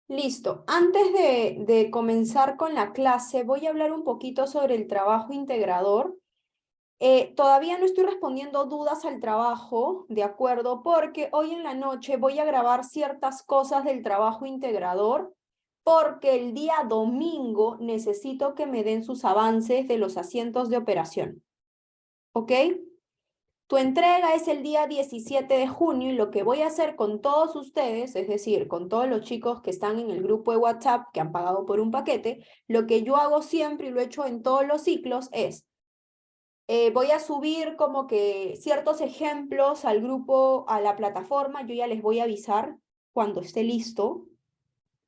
Listo. Antes de comenzar con la clase, voy a hablar un poquito sobre el trabajo integrador. Todavía no estoy respondiendo dudas al trabajo, ¿de acuerdo? Porque hoy en la noche voy a grabar ciertas cosas del trabajo integrador, porque el día domingo necesito que me den sus avances de los asientos de operación. ¿Ok? Tu entrega es el día 17 de junio y lo que voy a hacer con todos ustedes, es decir, con todos los chicos que están en el grupo de WhatsApp que han pagado por un paquete, lo que yo hago siempre y lo he hecho en todos los ciclos es, voy a subir como que ciertos ejemplos al grupo, a la plataforma, yo ya les voy a avisar cuando esté listo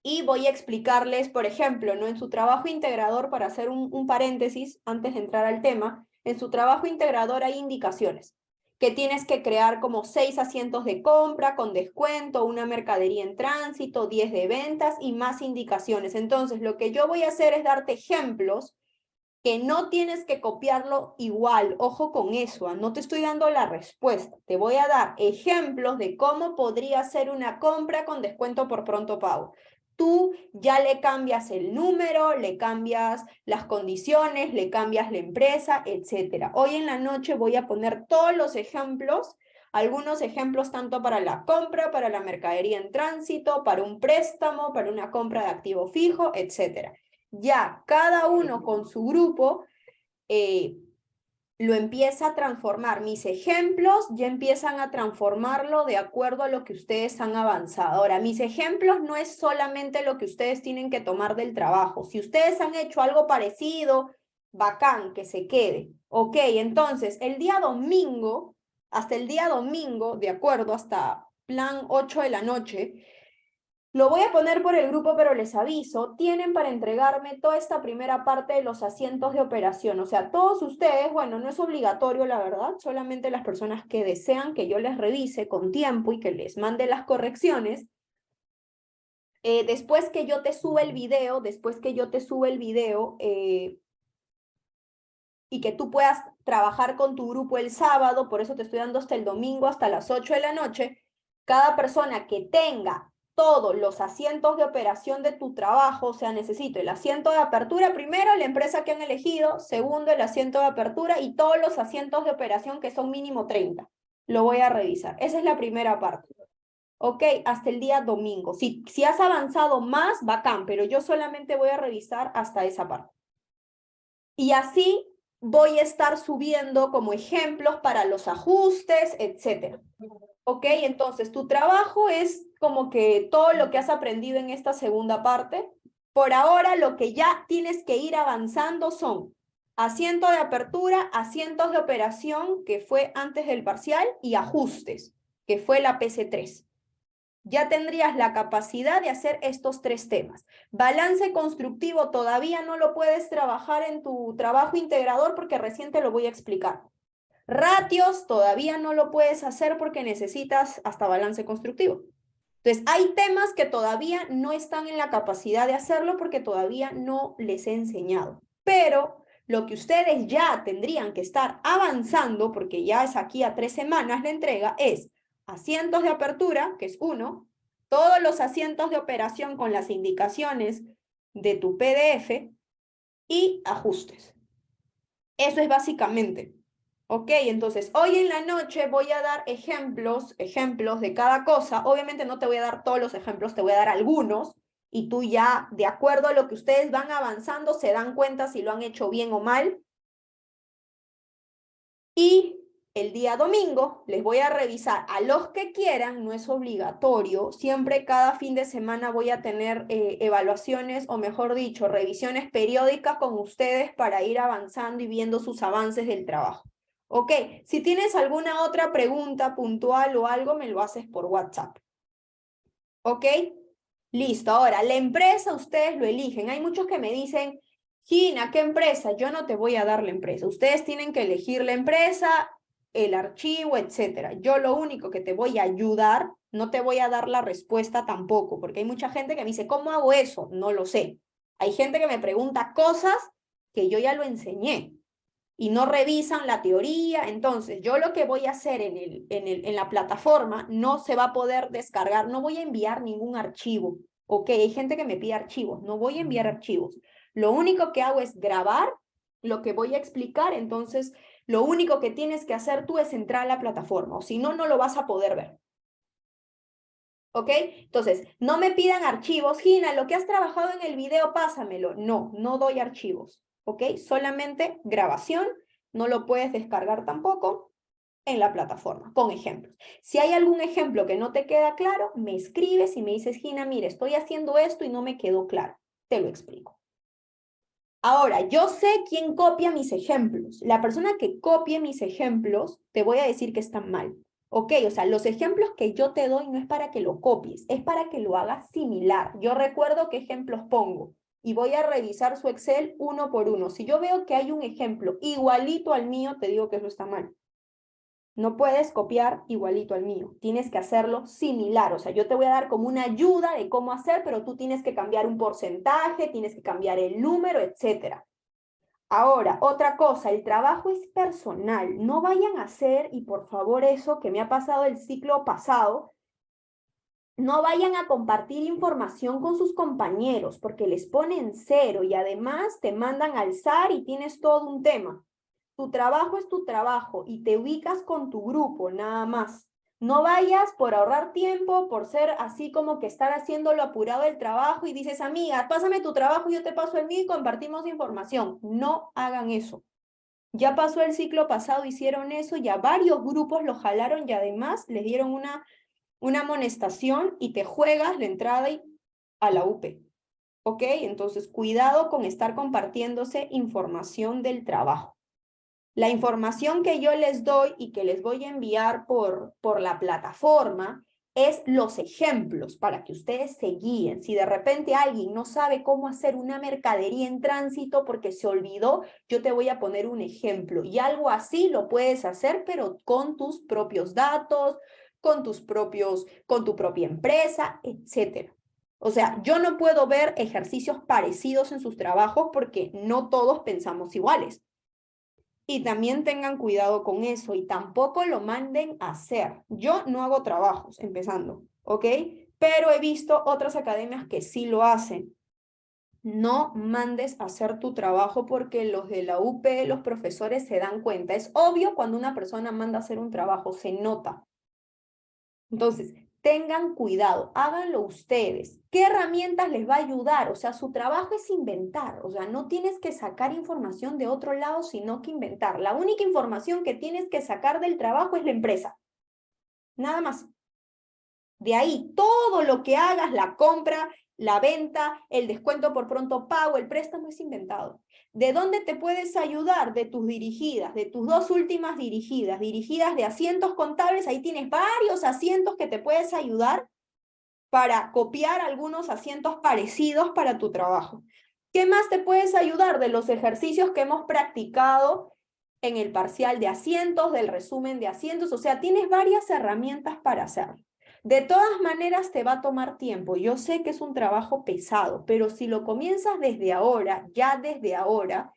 y voy a explicarles, por ejemplo, ¿no? En su trabajo integrador, para hacer un paréntesis antes de entrar al tema, en su trabajo integrador hay indicaciones que tienes que crear como 6 asientos de compra con descuento, una mercadería en tránsito, 10 de ventas y más indicaciones. Entonces, lo que yo voy a hacer es darte ejemplos que no tienes que copiarlo igual. Ojo con eso, no te estoy dando la respuesta. Te voy a dar ejemplos de cómo podría ser una compra con descuento por pronto pago. Tú ya le cambias el número, le cambias las condiciones, le cambias la empresa, etc. Hoy en la noche voy a poner todos los ejemplos, algunos ejemplos tanto para la compra, para la mercadería en tránsito, para un préstamo, para una compra de activo fijo, etc. Ya cada uno con su grupo lo empieza a transformar. Mis ejemplos ya empiezan a transformarlo de acuerdo a lo que ustedes han avanzado. Ahora, mis ejemplos no es solamente lo que ustedes tienen que tomar del trabajo. Si ustedes han hecho algo parecido, bacán, que se quede. Ok, entonces, el día domingo, hasta el día domingo, de acuerdo, hasta plan 8 de la noche, lo voy a poner por el grupo, pero les aviso, tienen para entregarme toda esta primera parte de los asientos de operación. O sea, todos ustedes, bueno, no es obligatorio, la verdad, solamente las personas que desean que yo les revise con tiempo y que les mande las correcciones. Después que yo te suba el video, y que tú puedas trabajar con tu grupo el sábado, por eso te estoy dando hasta el domingo, hasta las 8 de la noche, cada persona que tenga todos los asientos de operación de tu trabajo, o sea, necesito el asiento de apertura, primero la empresa que han elegido, segundo el asiento de apertura y todos los asientos de operación que son mínimo 30. Lo voy a revisar. Esa es la primera parte. Ok, hasta el día domingo. Si has avanzado más, bacán, pero yo solamente voy a revisar hasta esa parte. Y así voy a estar subiendo como ejemplos para los ajustes, etc. ¿Ok? Entonces, tu trabajo es como que todo lo que has aprendido en esta segunda parte. Por ahora, lo que ya tienes que ir avanzando son asiento de apertura, asientos de operación, que fue antes del parcial, y ajustes, que fue la PC3. Ya tendrías la capacidad de hacer estos 3 temas. Balance constructivo todavía no lo puedes trabajar en tu trabajo integrador porque recién te lo voy a explicar. Ratios todavía no lo puedes hacer porque necesitas hasta balance constructivo. Entonces, hay temas que todavía no están en la capacidad de hacerlo porque todavía no les he enseñado. Pero lo que ustedes ya tendrían que estar avanzando, porque ya es aquí a 3 semanas la entrega, es asientos de apertura, que es 1, todos los asientos de operación con las indicaciones de tu PDF y ajustes. Eso es básicamente. Ok, entonces hoy en la noche voy a dar ejemplos de cada cosa. Obviamente no te voy a dar todos los ejemplos, te voy a dar algunos y tú ya, de acuerdo a lo que ustedes van avanzando, se dan cuenta si lo han hecho bien o mal. Y el día domingo les voy a revisar a los que quieran, no es obligatorio. Siempre cada fin de semana voy a tener evaluaciones, o mejor dicho, revisiones periódicas con ustedes para ir avanzando y viendo sus avances del trabajo. Ok, si tienes alguna otra pregunta puntual o algo, me lo haces por WhatsApp. ¿Ok? Listo. Ahora, la empresa ustedes lo eligen. Hay muchos que me dicen, Gina, ¿qué empresa? Yo no te voy a dar la empresa. Ustedes tienen que elegir la empresa, el archivo, etc. Yo lo único que te voy a ayudar, no te voy a dar la respuesta tampoco, porque hay mucha gente que me dice, ¿cómo hago eso? No lo sé. Hay gente que me pregunta cosas que yo ya lo enseñé y no revisan la teoría. Entonces, yo lo que voy a hacer en la plataforma no se va a poder descargar, no voy a enviar ningún archivo. Ok, hay gente que me pide archivos, no voy a enviar archivos. Lo único que hago es grabar lo que voy a explicar, entonces lo único que tienes que hacer tú es entrar a la plataforma, o si no, no lo vas a poder ver. ¿Ok? Entonces, no me pidan archivos. Gina, lo que has trabajado en el video, pásamelo. No, no doy archivos. ¿Ok? Solamente grabación. No lo puedes descargar tampoco en la plataforma, con ejemplos. Si hay algún ejemplo que no te queda claro, me escribes y me dices, Gina, mire, estoy haciendo esto y no me quedó claro. Te lo explico. Ahora, yo sé quién copia mis ejemplos. La persona que copie mis ejemplos, te voy a decir que están mal. Ok, o sea, los ejemplos que yo te doy no es para que lo copies, es para que lo hagas similar. Yo recuerdo qué ejemplos pongo y voy a revisar su Excel uno por uno. Si yo veo que hay un ejemplo igualito al mío, te digo que eso está mal. No puedes copiar igualito al mío, tienes que hacerlo similar, o sea, yo te voy a dar como una ayuda de cómo hacer, pero tú tienes que cambiar un porcentaje, tienes que cambiar el número, etcétera. Ahora, otra cosa, el trabajo es personal, no vayan a hacer, y por favor eso que me ha pasado el ciclo pasado, no vayan a compartir información con sus compañeros porque les ponen cero y además te mandan a alzar y tienes todo un tema. Tu trabajo es tu trabajo y te ubicas con tu grupo, nada más. No vayas por ahorrar tiempo, por ser así como que estar haciéndolo apurado el trabajo y dices, amiga, pásame tu trabajo, yo te paso el mío y compartimos información. No hagan eso. Ya pasó el ciclo pasado, hicieron eso, ya varios grupos lo jalaron y además les dieron una amonestación y te juegas la entrada a la UP. ¿Ok? Entonces, cuidado con estar compartiéndose información del trabajo. La información que yo les doy y que les voy a enviar por la plataforma es los ejemplos para que ustedes se guíen. Si de repente alguien no sabe cómo hacer una mercadería en tránsito porque se olvidó, yo te voy a poner un ejemplo. Y algo así lo puedes hacer, pero con tus propios datos, con tu propia empresa, etcétera. O sea, yo no puedo ver ejercicios parecidos en sus trabajos porque no todos pensamos iguales. Y también tengan cuidado con eso y tampoco lo manden a hacer. Yo no hago trabajos, empezando, ¿ok? Pero he visto otras academias que sí lo hacen. No mandes a hacer tu trabajo porque los de la UP, los profesores se dan cuenta. Es obvio cuando una persona manda a hacer un trabajo, se nota. Entonces, tengan cuidado, háganlo ustedes. ¿Qué herramientas les va a ayudar? O sea, su trabajo es inventar. O sea, no tienes que sacar información de otro lado, sino que inventar. La única información que tienes que sacar del trabajo es la empresa. Nada más. De ahí, todo lo que hagas, la compra, la venta, el descuento por pronto pago, el préstamo es inventado. ¿De dónde te puedes ayudar? De tus dirigidas, de tus dos últimas dirigidas de asientos contables, ahí tienes varios asientos que te puedes ayudar para copiar algunos asientos parecidos para tu trabajo. ¿Qué más te puedes ayudar de los ejercicios que hemos practicado en el parcial de asientos, del resumen de asientos? O sea, tienes varias herramientas para hacerlo. De todas maneras, te va a tomar tiempo. Yo sé que es un trabajo pesado, pero si lo comienzas desde ahora, ya desde ahora,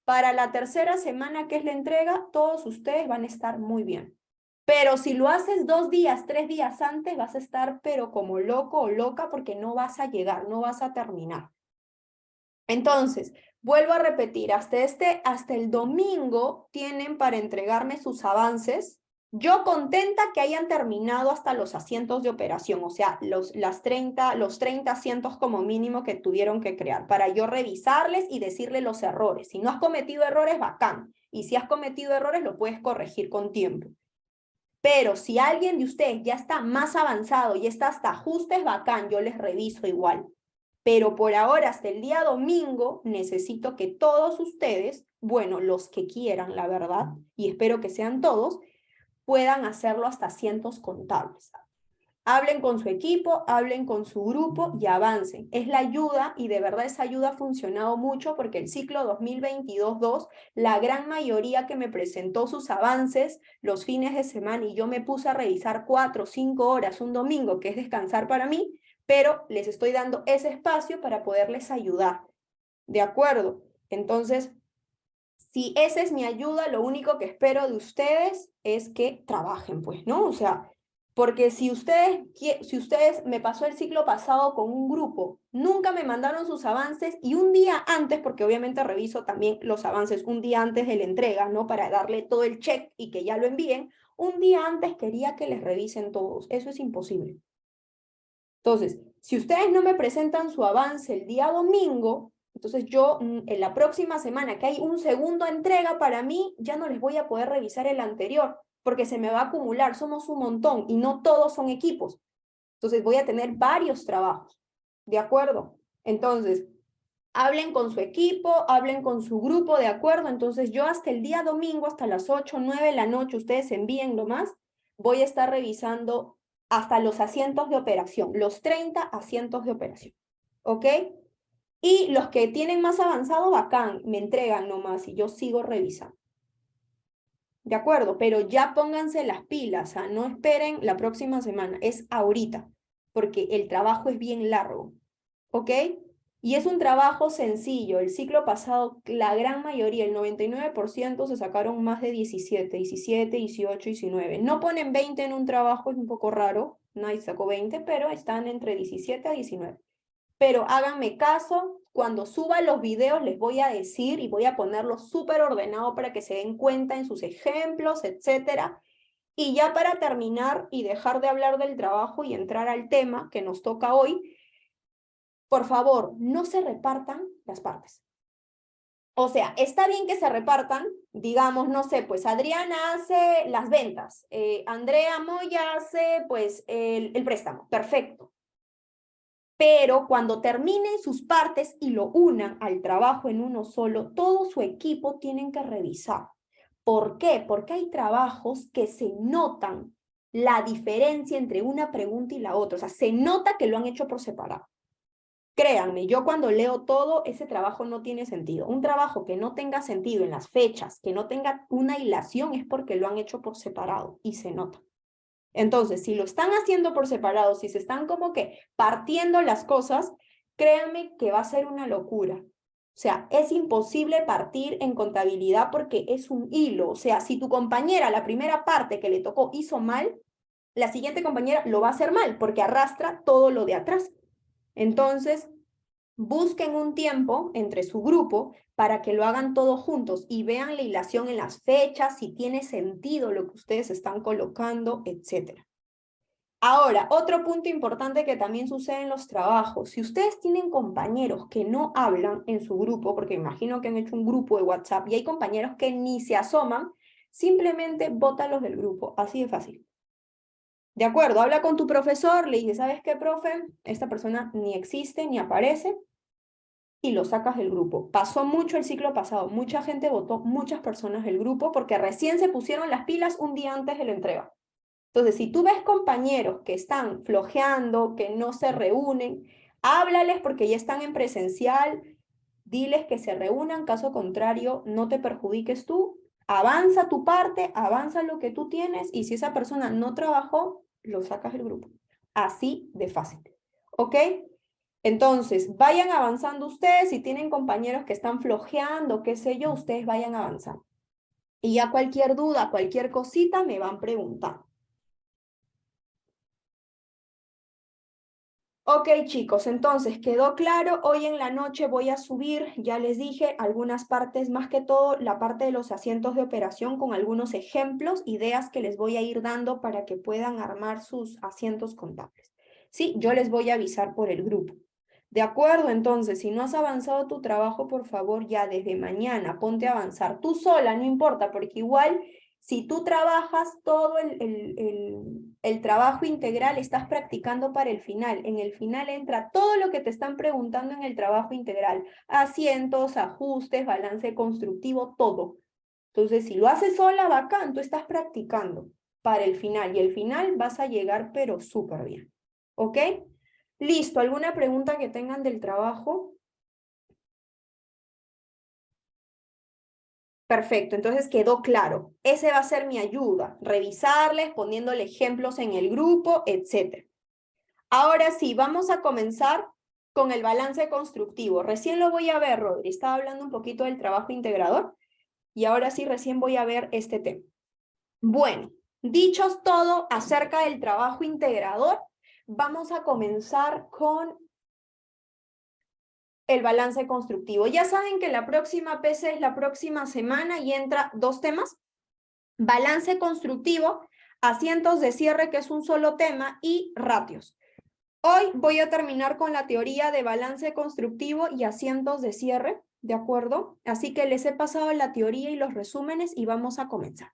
para la tercera semana que es la entrega, todos ustedes van a estar muy bien. Pero si lo haces 2 días, 3 días antes, vas a estar pero como loco o loca porque no vas a llegar, no vas a terminar. Entonces, vuelvo a repetir, hasta el domingo tienen para entregarme sus avances. Yo contenta que hayan terminado hasta los asientos de operación, o sea, los 30 asientos como mínimo que tuvieron que crear, para yo revisarles y decirles los errores. Si no has cometido errores, bacán. Y si has cometido errores, lo puedes corregir con tiempo. Pero si alguien de ustedes ya está más avanzado y está hasta ajustes, bacán, yo les reviso igual. Pero por ahora, hasta el día domingo, necesito que todos ustedes, bueno, los que quieran, la verdad, y espero que sean todos, puedan hacerlo hasta asientos contables. Hablen con su equipo, hablen con su grupo y avancen. Es la ayuda y de verdad esa ayuda ha funcionado mucho porque el ciclo 2022-2, la gran mayoría que me presentó sus avances los fines de semana y yo me puse a revisar 4 o 5 horas un domingo, que es descansar para mí, pero les estoy dando ese espacio para poderles ayudar. ¿De acuerdo? Entonces, si esa es mi ayuda, lo único que espero de ustedes es que trabajen, pues, ¿no? O sea, Porque si ustedes me pasó el ciclo pasado con un grupo, nunca me mandaron sus avances y un día antes, porque obviamente reviso también los avances un día antes de la entrega, ¿no? Para darle todo el check y que ya lo envíen, un día antes quería que les revisen todos. Eso es imposible. Entonces, si ustedes no me presentan su avance el día domingo, entonces yo en la próxima semana que hay un segundo entrega para mí, ya no les voy a poder revisar el anterior, porque se me va a acumular, somos un montón y no todos son equipos. Entonces voy a tener varios trabajos, ¿de acuerdo? Entonces, hablen con su equipo, hablen con su grupo, ¿de acuerdo? Entonces yo hasta el día domingo, hasta las 8, 9 de la noche, ustedes envíen lo más, voy a estar revisando hasta los asientos de operación, los 30 asientos de operación, ¿ok? Y los que tienen más avanzado, bacán, me entregan nomás y yo sigo revisando. ¿De acuerdo? Pero ya pónganse las pilas, ¿ah? No esperen la próxima semana, es ahorita, porque el trabajo es bien largo, ¿ok? Y es un trabajo sencillo. El ciclo pasado, la gran mayoría, el 99% se sacaron más de 17, 18, 19. No ponen 20 en un trabajo, es un poco raro, nadie sacó 20, pero están entre 17 a 19. Pero háganme caso, cuando suba los videos les voy a decir y voy a ponerlo súper ordenado para que se den cuenta en sus ejemplos, etcétera. Y ya para terminar y dejar de hablar del trabajo y entrar al tema que nos toca hoy, por favor, no se repartan las partes. O sea, está bien que se repartan, digamos, no sé, pues Adriana hace las ventas, Andrea Moya hace pues el préstamo, perfecto. Pero cuando terminen sus partes y lo unan al trabajo en uno solo, todo su equipo tienen que revisar. ¿Por qué? Porque hay trabajos que se notan la diferencia entre una pregunta y la otra. O sea, se nota que lo han hecho por separado. Créanme, yo cuando leo todo, ese trabajo no tiene sentido. Un trabajo que no tenga sentido en las fechas, que no tenga una hilación, es porque lo han hecho por separado y se nota. Entonces, si lo están haciendo por separado, si se están como que partiendo las cosas, créanme que va a ser una locura. O sea, es imposible partir en contabilidad porque es un hilo. O sea, si tu compañera, la primera parte que le tocó, hizo mal, la siguiente compañera lo va a hacer mal porque arrastra todo lo de atrás. Entonces, busquen un tiempo entre su grupo para que lo hagan todos juntos y vean la hilación en las fechas, si tiene sentido lo que ustedes están colocando, etc. Ahora, otro punto importante que también sucede en los trabajos, si ustedes tienen compañeros que no hablan en su grupo, porque imagino que han hecho un grupo de WhatsApp y hay compañeros que ni se asoman, simplemente bótalos del grupo, así de fácil. De acuerdo, habla con tu profesor, le dice, ¿sabes qué, profe? Esta persona ni existe, ni aparece, y lo sacas del grupo. Pasó mucho el ciclo pasado, mucha gente votó, muchas personas del grupo, porque recién se pusieron las pilas un día antes de la entrega. Entonces, si tú ves compañeros que están flojeando, que no se reúnen, háblales porque ya están en presencial, diles que se reúnan, caso contrario, no te perjudiques tú, avanza tu parte, avanza lo que tú tienes y si esa persona no trabajó, lo sacas del grupo. Así de fácil. ¿Ok? Entonces, vayan avanzando ustedes, si tienen compañeros que están flojeando, qué sé yo, ustedes vayan avanzando. Y ya cualquier duda, cualquier cosita, me van preguntando. Ok, chicos, entonces quedó claro. Hoy en la noche voy a subir, ya les dije, algunas partes, más que todo la parte de los asientos de operación con algunos ejemplos, ideas que les voy a ir dando para que puedan armar sus asientos contables. Sí, yo les voy a avisar por el grupo. De acuerdo, entonces, si no has avanzado tu trabajo, por favor, ya desde mañana ponte a avanzar. Tú sola, no importa, porque igual si tú trabajas todo el trabajo integral, estás practicando para el final. En el final entra todo lo que te están preguntando en el trabajo integral. Asientos, ajustes, balance constructivo, todo. Entonces, si lo haces sola, bacán, tú estás practicando para el final. Y el final vas a llegar, pero súper bien. ¿Ok? Listo. ¿Alguna pregunta que tengan del trabajo? Perfecto, entonces quedó claro. Ese va a ser mi ayuda, revisarles, poniéndole ejemplos en el grupo, etc. Ahora sí, vamos a comenzar con el balance constructivo. Recién lo voy a ver, Rodri. Estaba hablando un poquito del trabajo integrador y ahora sí, recién voy a ver este tema. Bueno, Dicho todo acerca del trabajo integrador, vamos a comenzar con el balance constructivo. Ya saben que la próxima PC es la próxima semana y entra 2 temas. Balance constructivo, asientos de cierre, que es un solo tema, y ratios. Hoy voy a terminar con la teoría de balance constructivo y asientos de cierre, ¿de acuerdo? Así que les he pasado la teoría y los resúmenes y vamos a comenzar.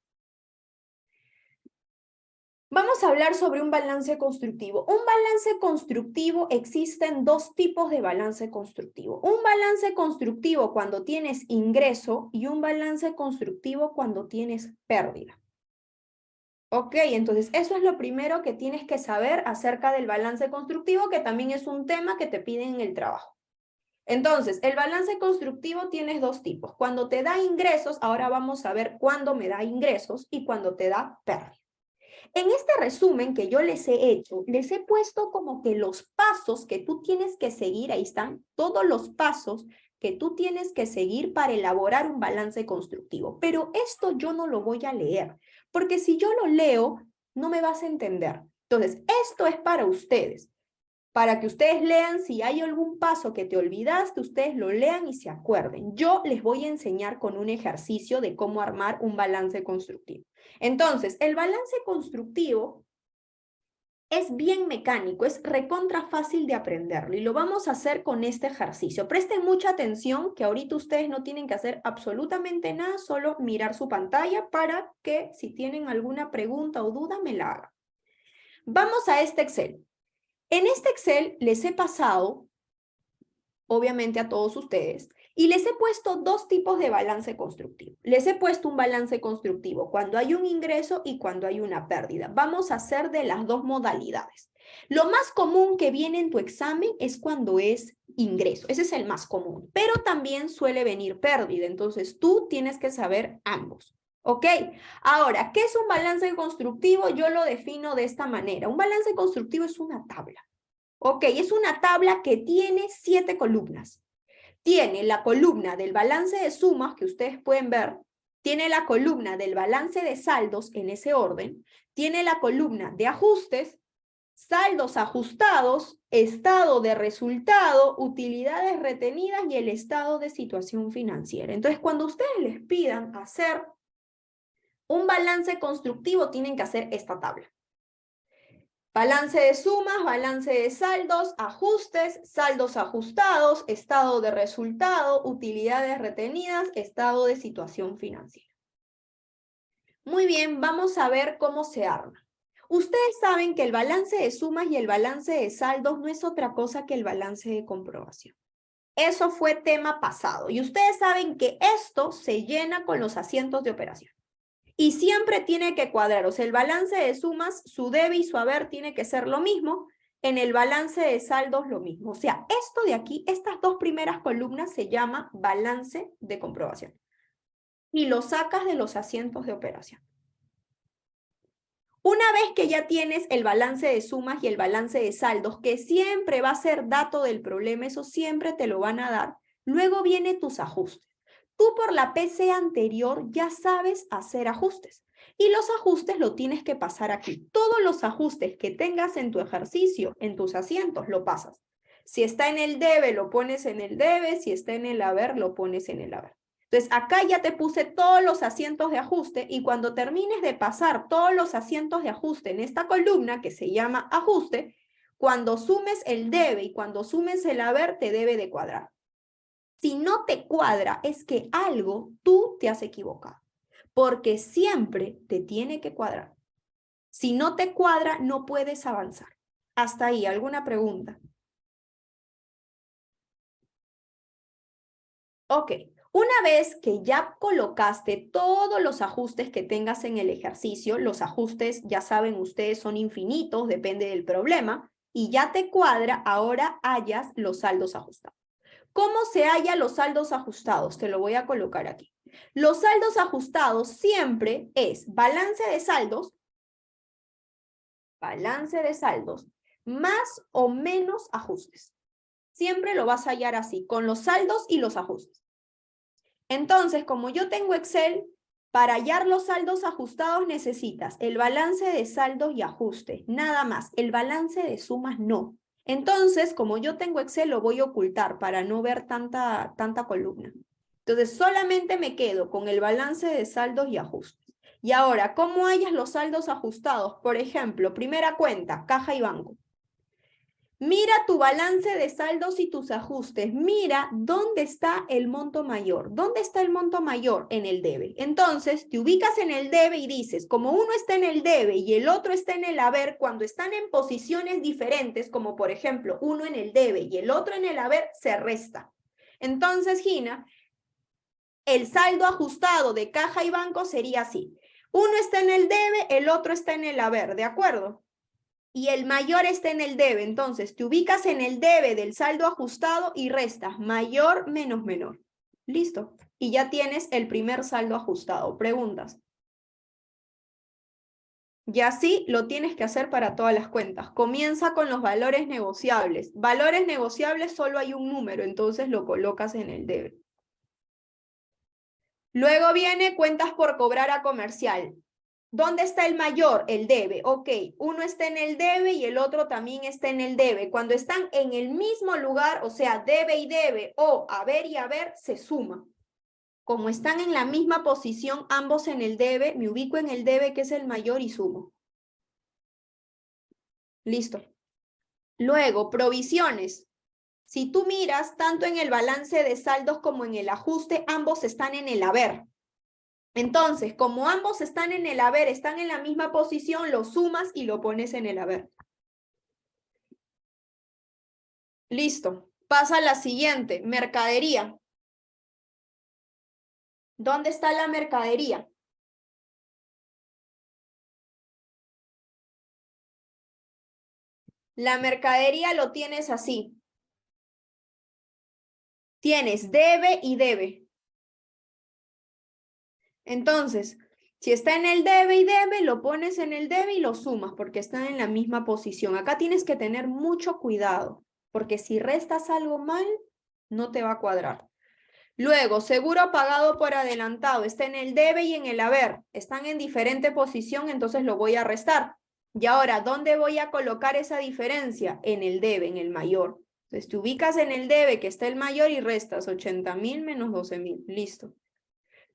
Vamos a hablar sobre un balance constructivo. Un balance constructivo, existen 2 tipos de balance constructivo. Un balance constructivo cuando tienes ingreso y un balance constructivo cuando tienes pérdida. Ok, entonces eso es lo primero que tienes que saber acerca del balance constructivo, que también es un tema que te piden en el trabajo. Entonces, el balance constructivo tienes 2 tipos. Cuando te da ingresos, ahora vamos a ver cuándo me da ingresos y cuando te da pérdida. En este resumen que yo les he hecho, les he puesto como que los pasos que tú tienes que seguir, ahí están todos los pasos que tú tienes que seguir para elaborar un balance constructivo. Pero esto yo no lo voy a leer, porque si yo lo leo, no me vas a entender. Entonces, esto es para ustedes. Para que ustedes lean, si hay algún paso que te olvidaste, ustedes lo lean y se acuerden. Yo les voy a enseñar con un ejercicio de cómo armar un balance constructivo. Entonces, el balance constructivo es bien mecánico, es recontra fácil de aprenderlo y lo vamos a hacer con este ejercicio. Presten mucha atención que ahorita ustedes no tienen que hacer absolutamente nada, solo mirar su pantalla para que si tienen alguna pregunta o duda me la hagan. Vamos a este Excel. En este Excel les he pasado, obviamente a todos ustedes, y les he puesto 2 tipos de balance constructivo. Les he puesto un balance constructivo cuando hay un ingreso y cuando hay una pérdida. Vamos a hacer de las 2 modalidades. Lo más común que viene en tu examen es cuando es ingreso. Ese es el más común, pero también suele venir pérdida. Entonces tú tienes que saber ambos. ¿Ok? Ahora, ¿qué es un balance constructivo? Yo lo defino de esta manera. Un balance constructivo es una tabla. Ok, es una tabla que tiene 7 columnas. Tiene la columna del balance de sumas, que ustedes pueden ver, tiene la columna del balance de saldos en ese orden, tiene la columna de ajustes, saldos ajustados, estado de resultado, utilidades retenidas y el estado de situación financiera. Entonces, cuando ustedes les pidan hacer un balance constructivo, tienen que hacer esta tabla. Balance de sumas, balance de saldos, ajustes, saldos ajustados, estado de resultado, utilidades retenidas, estado de situación financiera. Muy bien, vamos a ver cómo se arma. Ustedes saben que el balance de sumas y el balance de saldos no es otra cosa que el balance de comprobación. Eso fue tema pasado y ustedes saben que esto se llena con los asientos de operación. Y siempre tiene que cuadrar, o sea, el balance de sumas, su debe y su haber tiene que ser lo mismo, en el balance de saldos lo mismo. O sea, esto de aquí, estas 2 primeras columnas se llama balance de comprobación. Y lo sacas de los asientos de operación. Una vez que ya tienes el balance de sumas y el balance de saldos, que siempre va a ser dato del problema, eso siempre te lo van a dar, luego vienen tus ajustes. Tú por la PC anterior ya sabes hacer ajustes y los ajustes lo tienes que pasar aquí. Todos los ajustes que tengas en tu ejercicio, en tus asientos, lo pasas. Si está en el debe, lo pones en el debe. Si está en el haber, lo pones en el haber. Entonces, acá ya te puse todos los asientos de ajuste y cuando termines de pasar todos los asientos de ajuste en esta columna que se llama ajuste, cuando sumes el debe y cuando sumes el haber, te debe de cuadrar. Si no te cuadra, es que algo tú te has equivocado, porque siempre te tiene que cuadrar. Si no te cuadra, no puedes avanzar. Hasta ahí, ¿alguna pregunta? Ok, una vez que ya colocaste todos los ajustes que tengas en el ejercicio, los ajustes, ya saben ustedes, son infinitos, depende del problema, y ya te cuadra, ahora hallas los saldos ajustados. ¿Cómo se halla los saldos ajustados? Te lo voy a colocar aquí. Los saldos ajustados siempre es balance de saldos más o menos ajustes. Siempre lo vas a hallar así, con los saldos y los ajustes. Entonces, como yo tengo Excel, Para hallar los saldos ajustados necesitas el balance de saldos y ajustes, nada más. El balance de sumas no. Entonces, como yo tengo Excel, lo voy a ocultar para no ver tanta columna. Entonces, solamente me quedo con el balance de saldos y ajustes. Y ahora, ¿cómo hallas los saldos ajustados? Por ejemplo, primera cuenta, caja y banco. Mira tu balance de saldos y tus ajustes. Mira dónde está el monto mayor. ¿Dónde está el monto mayor? En el debe. Entonces, te ubicas en el debe y dices, como uno está en el debe y el otro está en el haber, cuando están en posiciones diferentes, como por ejemplo, uno en el debe y el otro en el haber, se resta. Entonces, Gina, el saldo ajustado de caja y banco sería así. Uno está en el debe, el otro está en el haber, ¿de acuerdo? Y el mayor está en el debe. Entonces, te ubicas en el debe del saldo ajustado y restas mayor menos menor. Listo. Y ya tienes el primer saldo ajustado. Preguntas. Y así lo tienes que hacer para todas las cuentas. Comienza con los valores negociables. Valores negociables solo hay un número, entonces lo colocas en el debe. Luego viene cuentas por cobrar a comercial. ¿Dónde está el mayor? El debe. Ok, uno está en el debe y el otro también está en el debe. Cuando están en el mismo lugar, o sea, debe y debe o haber y haber, se suma. Como están en la misma posición, ambos en el debe, me ubico en el debe que es el mayor y sumo. Listo. Luego, provisiones. Si tú miras, tanto en el balance de saldos como en el ajuste, ambos están en el haber. Entonces, como ambos están en el haber, están en la misma posición, lo sumas y lo pones en el haber. Listo. Pasa a la siguiente, mercadería. ¿Dónde está la mercadería? La mercadería lo tienes así. Tienes debe y debe. Entonces, si está en el debe y debe, lo pones en el debe y lo sumas porque están en la misma posición. Acá tienes que tener mucho cuidado porque si restas algo mal, no te va a cuadrar. Luego, seguro pagado por adelantado. Está en el debe y en el haber. Están en diferente posición, entonces lo voy a restar. Y ahora, ¿dónde voy a colocar esa diferencia? En el debe, en el mayor. Entonces, te ubicas en el debe, que está el mayor, y restas 80.000 menos 12.000. Listo.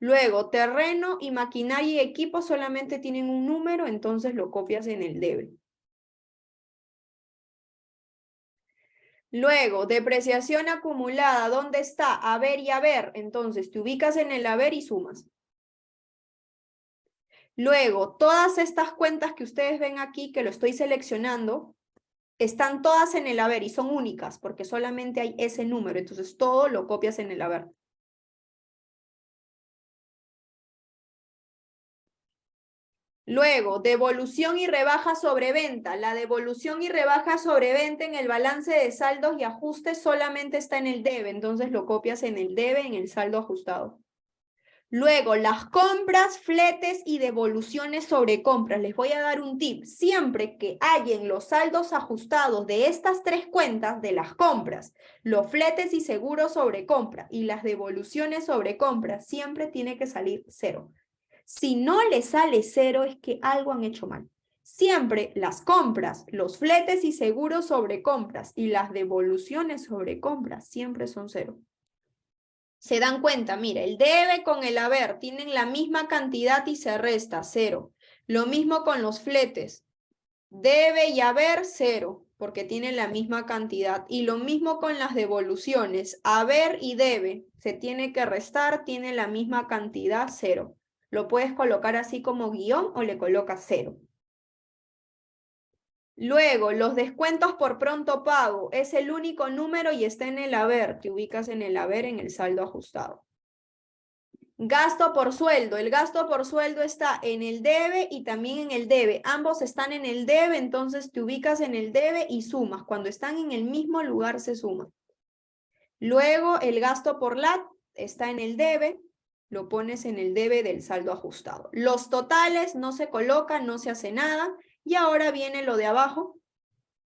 Luego, terreno y maquinaria y equipo solamente tienen un número, entonces lo copias en el debe. Luego, depreciación acumulada, ¿dónde está? Haber y haber. Entonces, te ubicas en el haber y sumas. Luego, todas estas cuentas que ustedes ven aquí, que lo estoy seleccionando, están todas en el haber y son únicas, porque solamente hay ese número. Entonces, todo lo copias en el haber. Luego, devolución y rebaja sobre venta. La devolución y rebaja sobre venta en el balance de saldos y ajustes solamente está en el debe. Entonces, lo copias en el debe, en el saldo ajustado. Luego, las compras, fletes y devoluciones sobre compras. Les voy a dar un tip. Siempre que hallen los saldos ajustados de estas tres cuentas de las compras, los fletes y seguros sobre compra y las devoluciones sobre compra, siempre tiene que salir cero. Si no le sale cero es que algo han hecho mal. Siempre las compras, los fletes y seguros sobre compras y las devoluciones sobre compras siempre son cero. Se dan cuenta, mira, el debe con el haber tienen la misma cantidad y se resta, cero. Lo mismo con los fletes. Debe y haber, cero, porque tienen la misma cantidad. Y lo mismo con las devoluciones. Haber y debe, se tiene que restar, tiene la misma cantidad, cero. Lo puedes colocar así como guión o le colocas cero. Luego, los descuentos por pronto pago es el único número y está en el haber. Te ubicas en el haber en el saldo ajustado. Gasto por sueldo. El gasto por sueldo está en el debe y también en el debe. Ambos están en el debe, entonces te ubicas en el debe y sumas. Cuando están en el mismo lugar se suman. Luego, el gasto por LAT está en el debe. Lo pones en el debe del saldo ajustado. Los totales no se colocan, no se hace nada. Y ahora viene lo de abajo,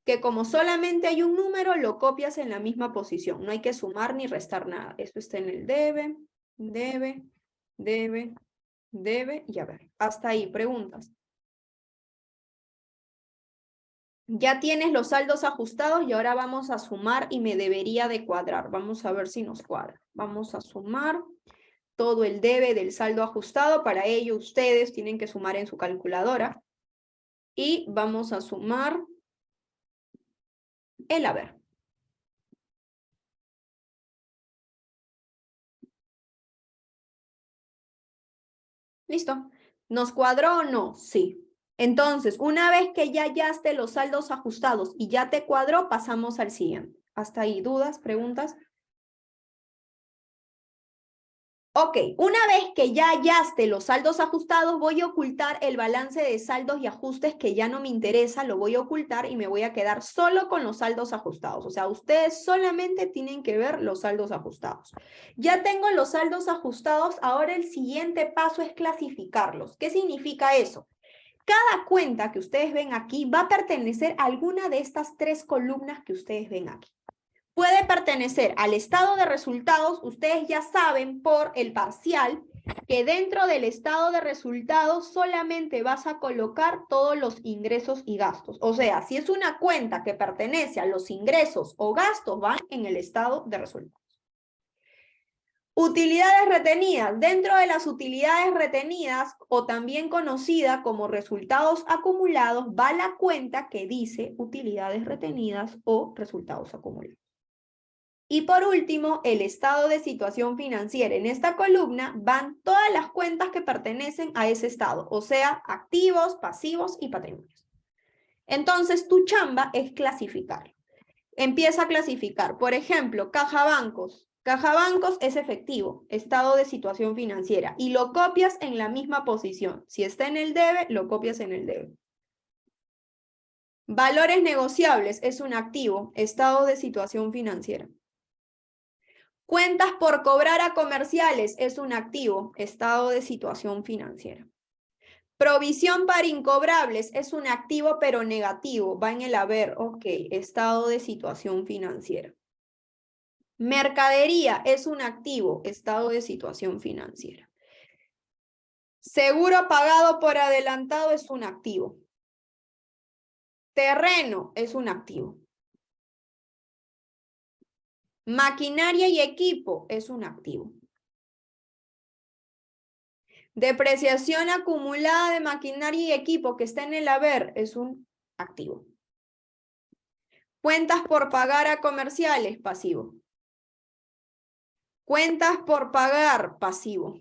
que como solamente hay un número, lo copias en la misma posición. No hay que sumar ni restar nada. Esto está en el debe, debe, debe, debe y haber. Hasta ahí, preguntas. Ya tienes los saldos ajustados y ahora vamos a sumar y me debería de cuadrar. Vamos a ver si nos cuadra. Vamos a sumar todo el debe del saldo ajustado. Para ello ustedes tienen que sumar en su calculadora. Y vamos a sumar el haber. ¿Listo? ¿Nos cuadró o no? Sí. Entonces, una vez que ya hallaste los saldos ajustados y ya te cuadró, pasamos al siguiente. ¿Hasta ahí dudas, preguntas? Ok, una vez que ya hallaste los saldos ajustados, voy a ocultar el balance de saldos y ajustes que ya no me interesa, lo voy a ocultar y me voy a quedar solo con los saldos ajustados. O sea, ustedes solamente tienen que ver los saldos ajustados. Ya tengo los saldos ajustados, ahora el siguiente paso es clasificarlos. ¿Qué significa eso? Cada cuenta que ustedes ven aquí va a pertenecer a alguna de estas tres columnas que ustedes ven aquí. Puede pertenecer al estado de resultados, ustedes ya saben por el parcial que dentro del estado de resultados solamente vas a colocar todos los ingresos y gastos. O sea, si es una cuenta que pertenece a los ingresos o gastos, van en el estado de resultados. Utilidades retenidas. Dentro de las utilidades retenidas, o también conocida como resultados acumulados, va la cuenta que dice utilidades retenidas o resultados acumulados. Y por último, el estado de situación financiera. En esta columna van todas las cuentas que pertenecen a ese estado, o sea, activos, pasivos y patrimonios. Entonces, tu chamba es clasificarlo. Empieza a clasificar. Por ejemplo, caja bancos. Caja bancos es efectivo, estado de situación financiera, y lo copias en la misma posición. Si está en el debe, lo copias en el debe. Valores negociables es un activo, estado de situación financiera. Cuentas por cobrar a comerciales es un activo, estado de situación financiera. Provisión para incobrables es un activo pero negativo, va en el haber, ok, estado de situación financiera. Mercadería es un activo, estado de situación financiera. Seguro pagado por adelantado es un activo. Terreno es un activo. Maquinaria y equipo es un activo. Depreciación acumulada de maquinaria y equipo que está en el haber es un activo. Cuentas por pagar a comerciales, pasivo. Cuentas por pagar, pasivo.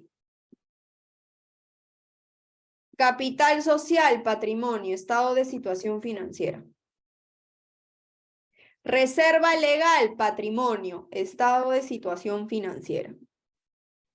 Capital social, patrimonio, estado de situación financiera. Reserva legal, patrimonio, estado de situación financiera.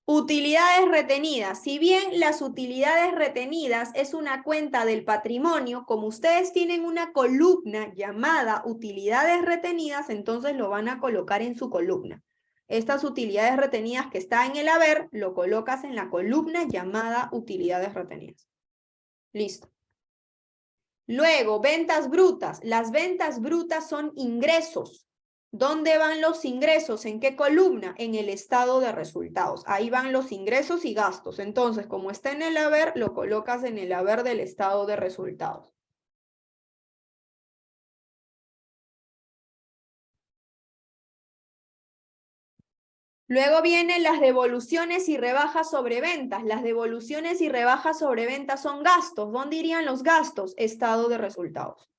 Utilidades retenidas. Si bien las utilidades retenidas es una cuenta del patrimonio, como ustedes tienen una columna llamada utilidades retenidas, entonces lo van a colocar en su columna. Estas utilidades retenidas que está en el haber, lo colocas en la columna llamada utilidades retenidas. Listo. Luego, ventas brutas. Las ventas brutas son ingresos. ¿Dónde van los ingresos? ¿En qué columna? En el estado de resultados. Ahí van los ingresos y gastos. Entonces, como está en el haber, lo colocas en el haber del estado de resultados. Luego vienen las devoluciones y rebajas sobre ventas. Las devoluciones y rebajas sobre ventas son gastos. ¿Dónde irían los gastos? Estado de resultados.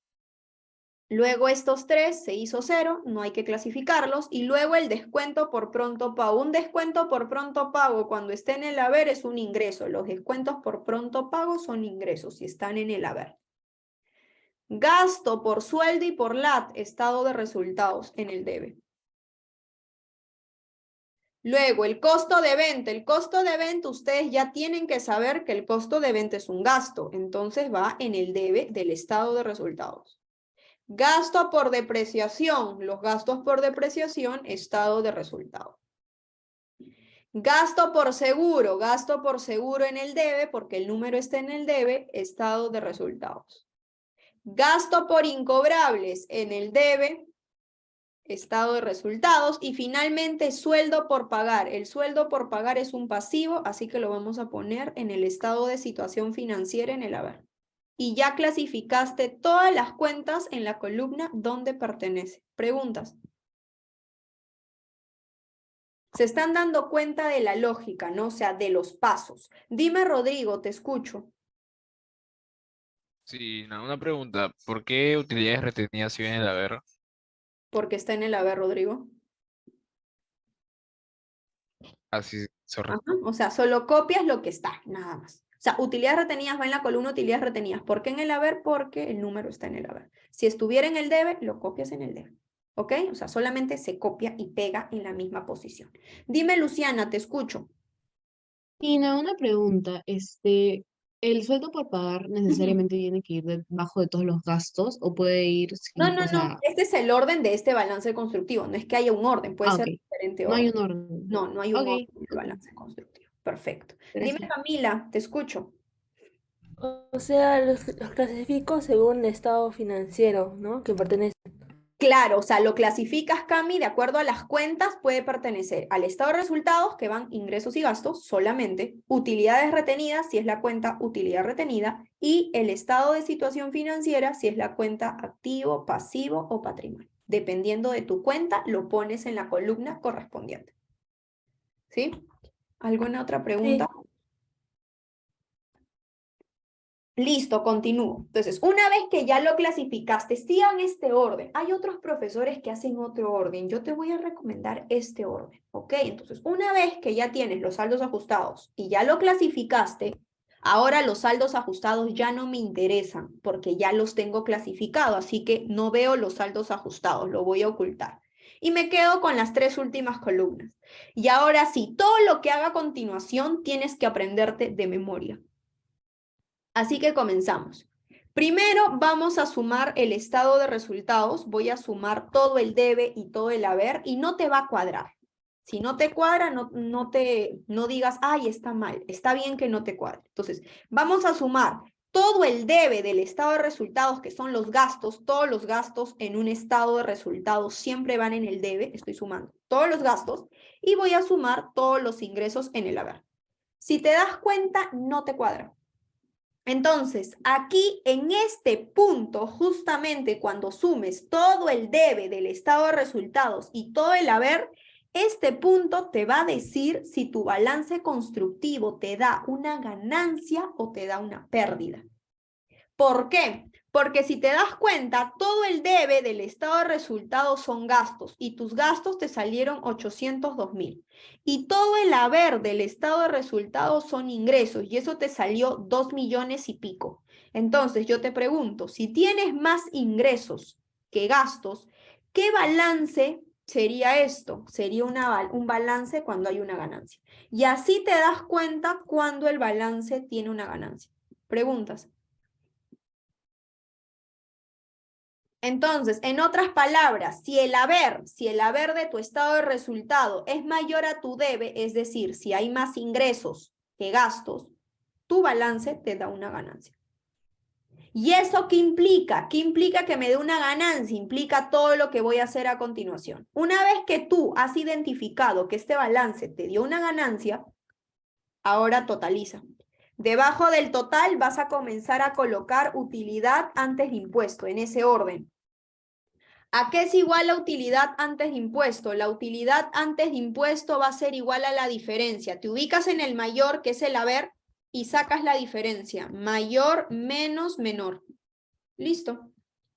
Luego estos tres se hizo 0, no hay que clasificarlos. Y luego el descuento por pronto pago. Un descuento por pronto pago cuando esté en el haber es un ingreso. Los descuentos por pronto pago son ingresos si están en el haber. Gasto por sueldo y por LAT, estado de resultados en el debe. Luego el costo de venta. El costo de venta ustedes ya tienen que saber que el costo de venta es un gasto. Entonces va en el debe del estado de resultados. Gasto por depreciación. Los gastos por depreciación, estado de resultado. Gasto por seguro en el debe, porque el número está en el debe, estado de resultados. Gasto por incobrables en el debe, estado de resultados. Y finalmente, sueldo por pagar. El sueldo por pagar es un pasivo, así que lo vamos a poner en el estado de situación financiera en el haber. Y ya clasificaste todas las cuentas en la columna donde pertenece. Preguntas. Se están dando cuenta de la lógica, ¿no? O sea, de los pasos. Dime, Rodrigo, te escucho. Sí, no, una pregunta. ¿Por qué utilidades retenidas si viene el haber? Porque está en el haber, Rodrigo. Así se Ajá. O sea, solo copias lo que está, nada más. O sea, utilidades retenidas va en la columna utilidades retenidas. ¿Por qué en el haber? Porque el número está en el haber. Si estuviera en el debe, lo copias en el debe. ¿Ok? O sea, solamente se copia y pega en la misma posición. Dime, Luciana, te escucho. Tina, una pregunta, ¿el sueldo por pagar Ujú. necesariamente tiene que ir debajo de todos los gastos o puede ir No, sin, no, o no. sea, Este es el orden de este balance constructivo. No es que haya un orden, puede ok, ser diferente no hay orden. un orden. No, no hay un Ok, orden en el ok, balance constructivo. Perfecto. Dime, gracias. Camila, te escucho. O sea, los clasifico según el estado financiero, ¿no? Que pertenece. Claro, o sea, lo clasificas, Cami, de acuerdo a las cuentas, puede pertenecer al estado de resultados, que van ingresos y gastos solamente, utilidades retenidas, si es la cuenta utilidad retenida, y el estado de situación financiera, si es la cuenta activo, pasivo o patrimonio. Dependiendo de tu cuenta, lo pones en la columna correspondiente. ¿Sí? ¿Alguna otra pregunta? Sí. Listo, continúo. Entonces, una vez que ya lo clasificaste, sigan este orden. Hay otros profesores que hacen otro orden. Yo te voy a recomendar este orden, ¿ok? Entonces, una vez que ya tienes los saldos ajustados y ya lo clasificaste, ahora los saldos ajustados ya no me interesan porque ya los tengo clasificados, así que no veo los saldos ajustados, lo voy a ocultar. Y me quedo con las tres últimas columnas. Y ahora sí, todo lo que haga a continuación tienes que aprenderte de memoria. Así que comenzamos. Primero vamos a sumar el estado de resultados. Voy a sumar todo el debe y todo el haber y no te va a cuadrar. Si no te cuadra, no digas, ay, está mal. Está bien que no te cuadre. Entonces, vamos a sumar todo el debe del estado de resultados, que son los gastos. Todos los gastos en un estado de resultados siempre van en el debe. Estoy sumando todos los gastos y voy a sumar todos los ingresos en el haber. Si te das cuenta, no te cuadra. Entonces, aquí en este punto, justamente cuando sumes todo el debe del estado de resultados y todo el haber, este punto te va a decir si tu balance constructivo te da una ganancia o te da una pérdida. ¿Por qué? Porque si te das cuenta, todo el debe del estado de resultados son gastos y tus gastos te salieron 802.000. Y todo el haber del estado de resultados son ingresos y eso te salió 2 millones y pico. Entonces yo te pregunto, si tienes más ingresos que gastos, ¿qué balance sería esto? Sería un balance cuando hay una ganancia. Y así te das cuenta cuando el balance tiene una ganancia. ¿Preguntas? Entonces, en otras palabras, si el haber de tu estado de resultado es mayor a tu debe, es decir, si hay más ingresos que gastos, tu balance te da una ganancia. ¿Y eso qué implica? ¿Qué implica que me dé una ganancia? Implica todo lo que voy a hacer a continuación. Una vez que tú has identificado que este balance te dio una ganancia, ahora totaliza. Debajo del total vas a comenzar a colocar utilidad antes de impuesto, en ese orden. ¿A qué es igual la utilidad antes de impuesto? La utilidad antes de impuesto va a ser igual a la diferencia. Te ubicas en el mayor, que es el haber, y sacas la diferencia. Mayor menos menor. Listo.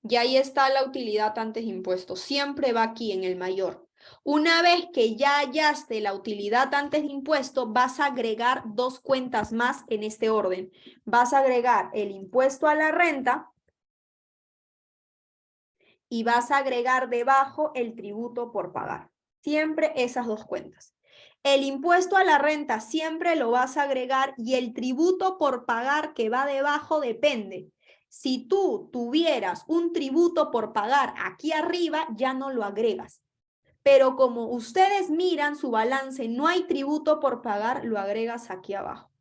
Y ahí está la utilidad antes de impuesto. Siempre va aquí en el mayor. Una vez que ya hallaste la utilidad antes de impuesto, vas a agregar dos cuentas más en este orden. Vas a agregar el impuesto a la renta y vas a agregar debajo el tributo por pagar. Siempre esas dos cuentas. El impuesto a la renta siempre lo vas a agregar y el tributo por pagar que va debajo depende. Si tú tuvieras un tributo por pagar aquí arriba, ya no lo agregas. Pero como ustedes miran su balance, no hay tributo por pagar, lo agregas aquí abajo.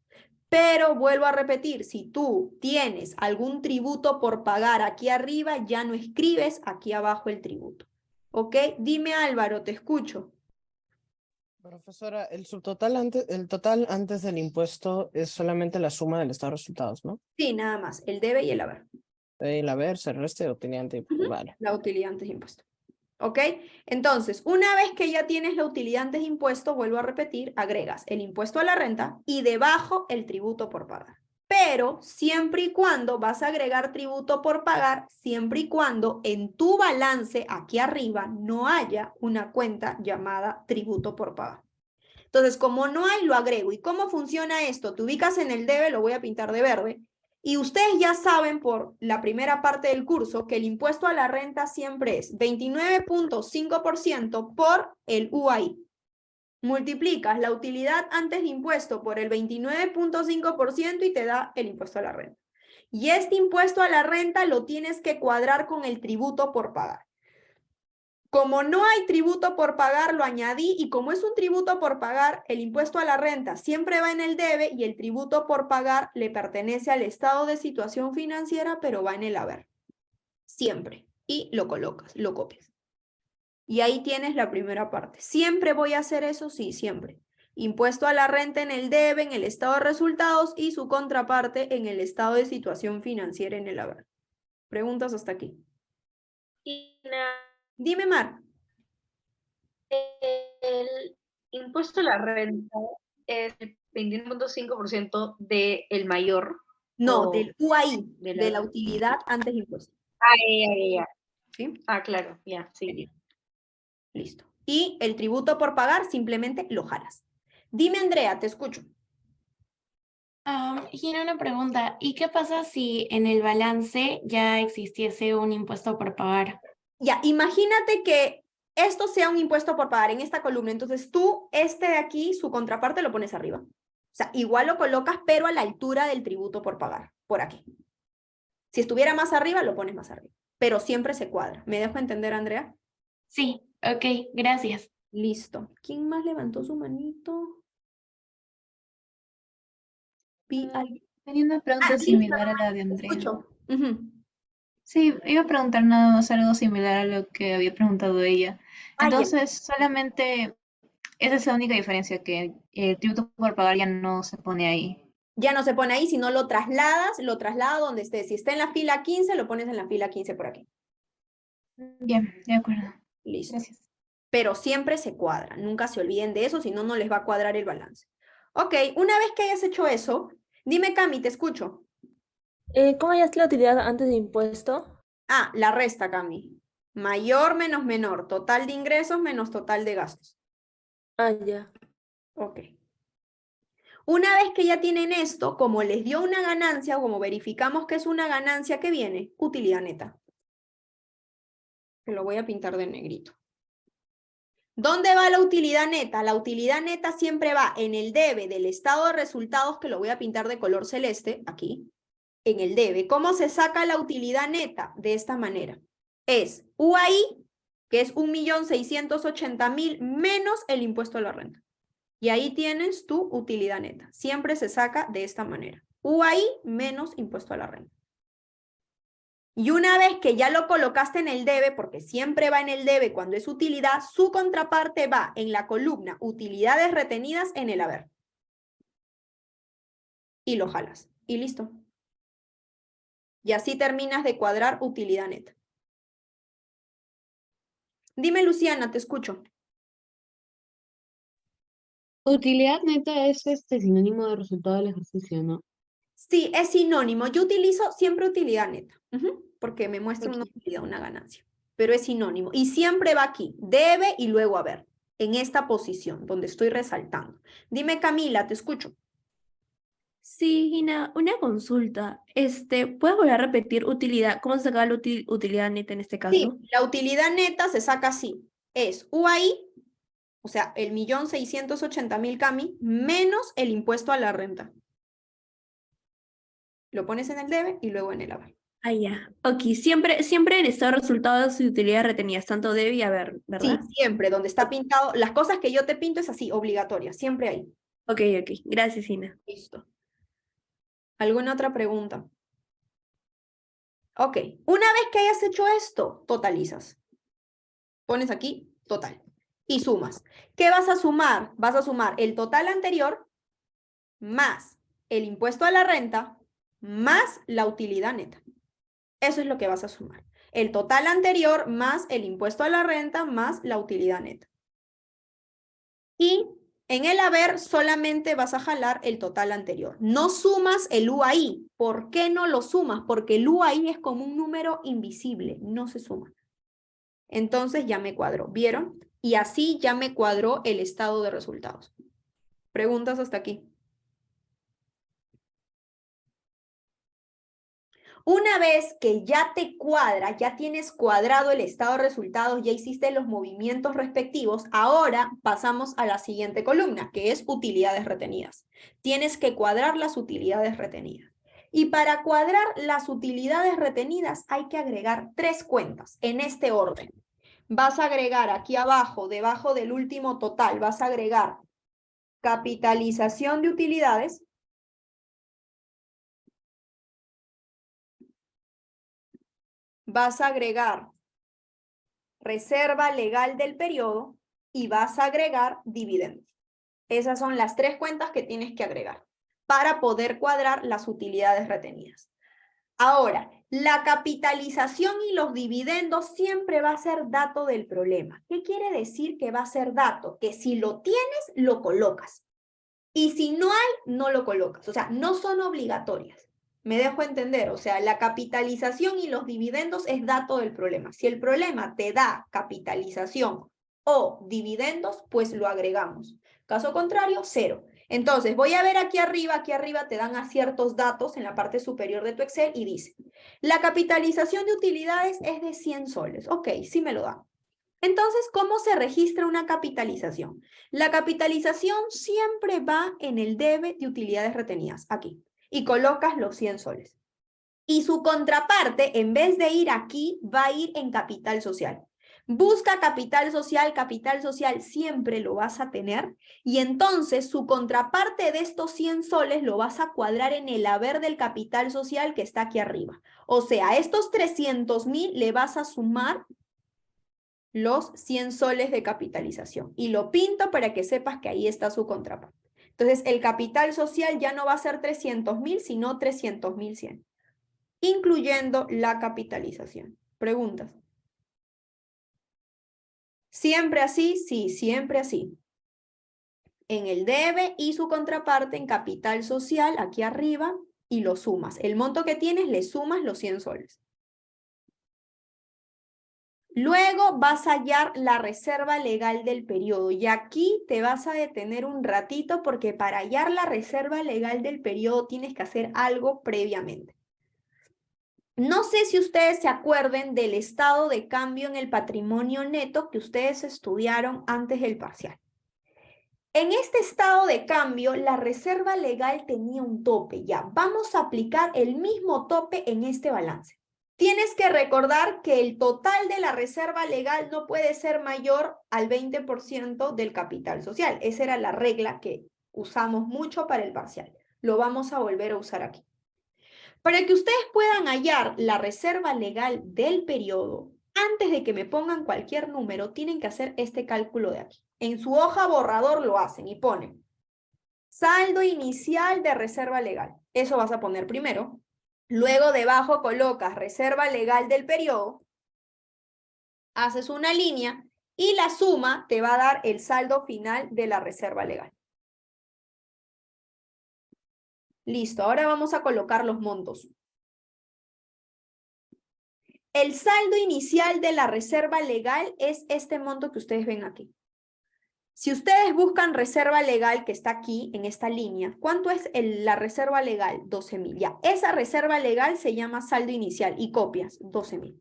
Pero vuelvo a repetir, si tú tienes algún tributo por pagar aquí arriba, ya no escribes aquí abajo el tributo. ¿Ok? Dime Álvaro, te escucho. Profesora, el total antes del impuesto es solamente la suma del estado de resultados, ¿no? Sí, nada más, el debe y el haber. El haber, se resta de utilidad antes, Ujú. vale. La utilidad antes de impuesto. ¿Ok? Entonces, una vez que ya tienes la utilidad antes de impuesto, vuelvo a repetir, agregas el impuesto a la renta y debajo el tributo por pagar. Pero siempre y cuando vas a agregar tributo por pagar, siempre y cuando en tu balance aquí arriba no haya una cuenta llamada tributo por pagar. Entonces, como no hay, lo agrego. ¿Y cómo funciona esto? Te ubicas en el debe, lo voy a pintar de verde. Y ustedes ya saben por la primera parte del curso que el impuesto a la renta siempre es 29.5% por el UAI. Multiplicas la utilidad antes de impuesto por el 29.5% y te da el impuesto a la renta. Y este impuesto a la renta lo tienes que cuadrar con el tributo por pagar. Como no hay tributo por pagar, lo añadí y como es un tributo por pagar, el impuesto a la renta siempre va en el debe y el tributo por pagar le pertenece al estado de situación financiera, pero va en el haber. Siempre. Y lo colocas, lo copias. Y ahí tienes la primera parte. ¿Siempre voy a hacer eso? Sí, siempre. Impuesto a la renta en el debe, en el estado de resultados y su contraparte en el estado de situación financiera en el haber. ¿Preguntas hasta aquí? Dime, Mar. El impuesto a la renta es el 21.5% del mayor. No, o del UAI, de de la... la utilidad antes de impuesto. Ya. ¿Sí? Claro, ya, sí. Genial. Listo. Y el tributo por pagar simplemente lo jalas. Dime, Andrea, te escucho. Gina, una pregunta. ¿Y qué pasa si en el balance ya existiese un impuesto por pagar? Ya, imagínate que esto sea un impuesto por pagar en esta columna. Entonces tú, este de aquí, su contraparte lo pones arriba. O sea, igual lo colocas, pero a la altura del tributo por pagar, por aquí. Si estuviera más arriba, lo pones más arriba. Pero siempre se cuadra. ¿Me dejo entender, Andrea? Sí, ok, gracias. Listo. ¿Quién más levantó su manito? Tenía una pregunta Sí, similar a la de te Andrea. escucho. Ujú. Sí, iba a preguntar nada más algo similar a lo que había preguntado ella. Ya. Entonces, solamente esa es la única diferencia, que el tributo por pagar ya no se pone ahí. Ya no se pone ahí, sino lo traslada donde esté. Si está en la fila 15, lo pones en la fila 15 por aquí. Bien, de acuerdo. Listo. Gracias. Pero siempre se cuadra. Nunca se olviden de eso, si no, no les va a cuadrar el balance. Ok, una vez que hayas hecho eso, dime, Cami, te escucho. ¿Cómo hallaste la utilidad antes de impuesto? La resta, Cami. Mayor menos menor. Total de ingresos menos total de gastos. Ya. Ok. Una vez que ya tienen esto, como les dio una ganancia, o como verificamos que es una ganancia que viene, utilidad neta. Que lo voy a pintar de negrito. ¿Dónde va la utilidad neta? La utilidad neta siempre va en el debe del estado de resultados, que lo voy a pintar de color celeste, aquí, en el debe. ¿Cómo se saca la utilidad neta? De esta manera. Es UAI, que es 1.680.000 menos el impuesto a la renta. Y ahí tienes tu utilidad neta. Siempre se saca de esta manera. UAI menos impuesto a la renta. Y una vez que ya lo colocaste en el debe, porque siempre va en el debe cuando es utilidad, su contraparte va en la columna utilidades retenidas en el haber. Y lo jalas. Y listo. Y así terminas de cuadrar utilidad neta. Dime, Luciana, te escucho. Utilidad neta es sinónimo de resultado del ejercicio, ¿no? Sí, es sinónimo. Yo utilizo siempre utilidad neta, porque me muestra una Ok. utilidad, una ganancia. Pero es sinónimo. Y siempre va aquí, debe y luego haber, en esta posición donde estoy resaltando. Dime, Camila, te escucho. Sí, Gina, una consulta. ¿Puedes volver a repetir utilidad? ¿Cómo se saca la utilidad neta en este Sí, caso? la utilidad neta se saca así. Es UAI, o sea, el 1.680.000 Cami, menos el impuesto a la renta. Lo pones en el debe y luego en el haber. Ya. Ok, siempre en estado de resultados y utilidades retenidas, tanto debe y haber, Sí, ¿verdad? siempre, donde está pintado, las cosas que yo te pinto es así, obligatoria, siempre ahí. Ok. Gracias, Gina. Listo. ¿Alguna otra pregunta? Ok, una vez que hayas hecho esto, totalizas. Pones aquí total y sumas. ¿Qué vas a sumar? Vas a sumar el total anterior más el impuesto a la renta más la utilidad neta. Eso es lo que vas a sumar. El total anterior más el impuesto a la renta más la utilidad neta. Y en el haber solamente vas a jalar el total anterior. No sumas el UAI. ¿Por qué no lo sumas? Porque el UAI es como un número invisible, no se suma. Entonces ya me cuadró, ¿vieron? Y así ya me cuadró el estado de resultados. ¿Preguntas hasta aquí? Una vez que ya te cuadra, ya tienes cuadrado el estado de resultados, ya hiciste los movimientos respectivos, ahora pasamos a la siguiente columna, que es utilidades retenidas. Tienes que cuadrar las utilidades retenidas. Y para cuadrar las utilidades retenidas hay que agregar 3 cuentas en este orden. Vas a agregar aquí abajo, debajo del último total, vas a agregar capitalización de utilidades. Vas a agregar reserva legal del periodo y vas a agregar dividendos. Esas son las 3 cuentas que tienes que agregar para poder cuadrar las utilidades retenidas. Ahora, la capitalización y los dividendos siempre va a ser dato del problema. ¿Qué quiere decir que va a ser dato? Que si lo tienes, lo colocas. Y si no hay, no lo colocas. O sea, no son obligatorias. Me dejo entender, o sea, la capitalización y los dividendos es dato del problema. Si el problema te da capitalización o dividendos, pues lo agregamos. Caso contrario, 0. Entonces, voy a ver aquí arriba te dan a ciertos datos en la parte superior de tu Excel y dice, la capitalización de utilidades es de 100 soles. Ok, sí me lo dan. Entonces, ¿cómo se registra una capitalización? La capitalización siempre va en el debe de utilidades retenidas, aquí, y colocas los 100 soles. Y su contraparte, en vez de ir aquí, va a ir en capital social. Busca capital social siempre lo vas a tener, y entonces su contraparte de estos 100 soles lo vas a cuadrar en el haber del capital social que está aquí arriba. O sea, a estos 300.000 le vas a sumar los 100 soles de capitalización. Y lo pinto para que sepas que ahí está su contraparte. Entonces, el capital social ya no va a ser 300.000, sino 300.100, incluyendo la capitalización. ¿Preguntas? ¿Siempre así? Sí, siempre así. En el debe y su contraparte en capital social, aquí arriba, y lo sumas. El monto que tienes, le sumas los 100 soles. Luego vas a hallar la reserva legal del periodo y aquí te vas a detener un ratito porque para hallar la reserva legal del periodo tienes que hacer algo previamente. No sé si ustedes se acuerden del estado de cambio en el patrimonio neto que ustedes estudiaron antes del parcial. En este estado de cambio, la reserva legal tenía un tope. Ya, vamos a aplicar el mismo tope en este balance. Tienes que recordar que el total de la reserva legal no puede ser mayor al 20% del capital social. Esa era la regla que usamos mucho para el parcial. Lo vamos a volver a usar aquí. Para que ustedes puedan hallar la reserva legal del periodo, antes de que me pongan cualquier número, tienen que hacer este cálculo de aquí. En su hoja borrador lo hacen y ponen saldo inicial de reserva legal. Eso vas a poner primero. Luego debajo colocas reserva legal del periodo, haces una línea y la suma te va a dar el saldo final de la reserva legal. Listo, ahora vamos a colocar los montos. El saldo inicial de la reserva legal es este monto que ustedes ven aquí. Si ustedes buscan reserva legal que está aquí en esta línea, ¿cuánto es la reserva legal? 12.000. Ya, esa reserva legal se llama saldo inicial y copias 12.000.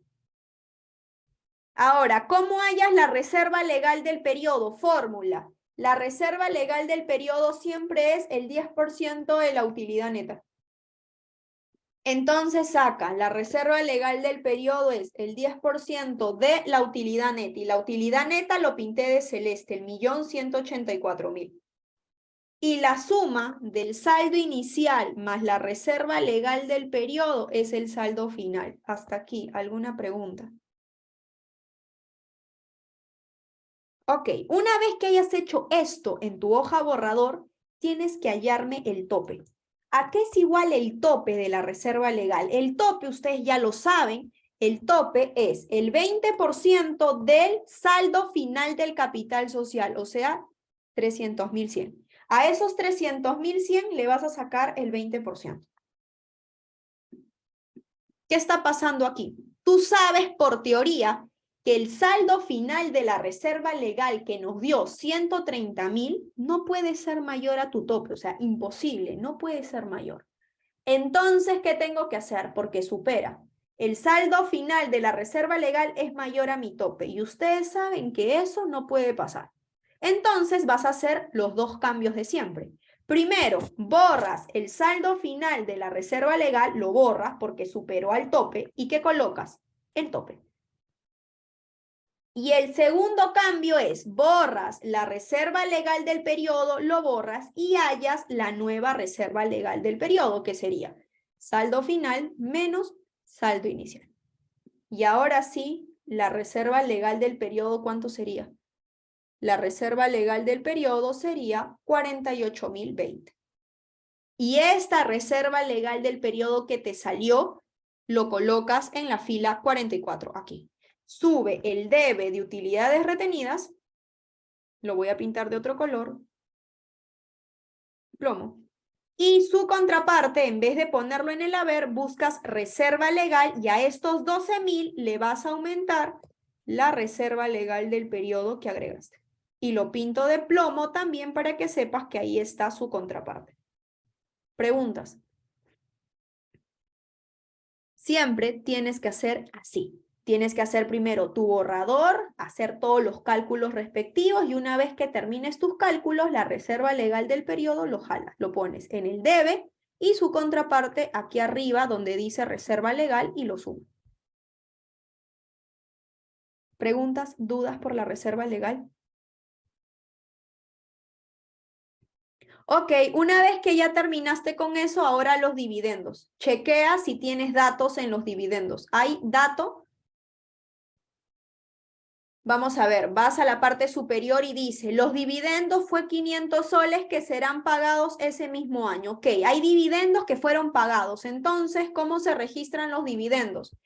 Ahora, ¿cómo hallas la reserva legal del periodo? Fórmula. La reserva legal del periodo siempre es el 10% de la utilidad neta. Entonces saca, la reserva legal del periodo es el 10% de la utilidad neta. Y la utilidad neta lo pinté de celeste, el 1.184.000. Y la suma del saldo inicial más la reserva legal del periodo es el saldo final. Hasta aquí, ¿alguna pregunta? Ok, una vez que hayas hecho esto en tu hoja borrador, tienes que hallarme el tope. ¿A qué es igual el tope de la reserva legal? El tope, ustedes ya lo saben, el tope es el 20% del saldo final del capital social, o sea, 300.100. A esos 300.100 le vas a sacar el 20%. ¿Qué está pasando aquí? Tú sabes por teoría que el saldo final de la reserva legal que nos dio 130.000 no puede ser mayor a tu tope, o sea, imposible, no puede ser mayor. Entonces, ¿qué tengo que hacer? Porque supera. El saldo final de la reserva legal es mayor a mi tope y ustedes saben que eso no puede pasar. Entonces vas a hacer los dos cambios de siempre. Primero, borras el saldo final de la reserva legal, lo borras porque superó al tope. ¿Y qué colocas? El tope. Y el segundo cambio es, borras la reserva legal del periodo, lo borras y hallas la nueva reserva legal del periodo, que sería saldo final menos saldo inicial. Y ahora sí, la reserva legal del periodo, ¿cuánto sería? La reserva legal del periodo sería 48.020. Y esta reserva legal del periodo que te salió, lo colocas en la fila 44, aquí. Sube el debe de utilidades retenidas, lo voy a pintar de otro color, plomo. Y su contraparte, en vez de ponerlo en el haber, buscas reserva legal y a estos 12.000 le vas a aumentar la reserva legal del periodo que agregaste. Y lo pinto de plomo también para que sepas que ahí está su contraparte. Preguntas. Siempre tienes que hacer así. Tienes que hacer primero tu borrador, hacer todos los cálculos respectivos y una vez que termines tus cálculos, la reserva legal del periodo lo jalas, lo pones en el debe y su contraparte aquí arriba donde dice reserva legal y lo sumas. ¿Preguntas, dudas por la reserva legal? Ok, una vez que ya terminaste con eso, ahora los dividendos. Chequea si tienes datos en los dividendos. ¿Hay dato? Vamos a ver, vas a la parte superior y dice, los dividendos fue 500 soles que serán pagados ese mismo año. Ok, hay dividendos que fueron pagados. Entonces, ¿cómo se registran los dividendos?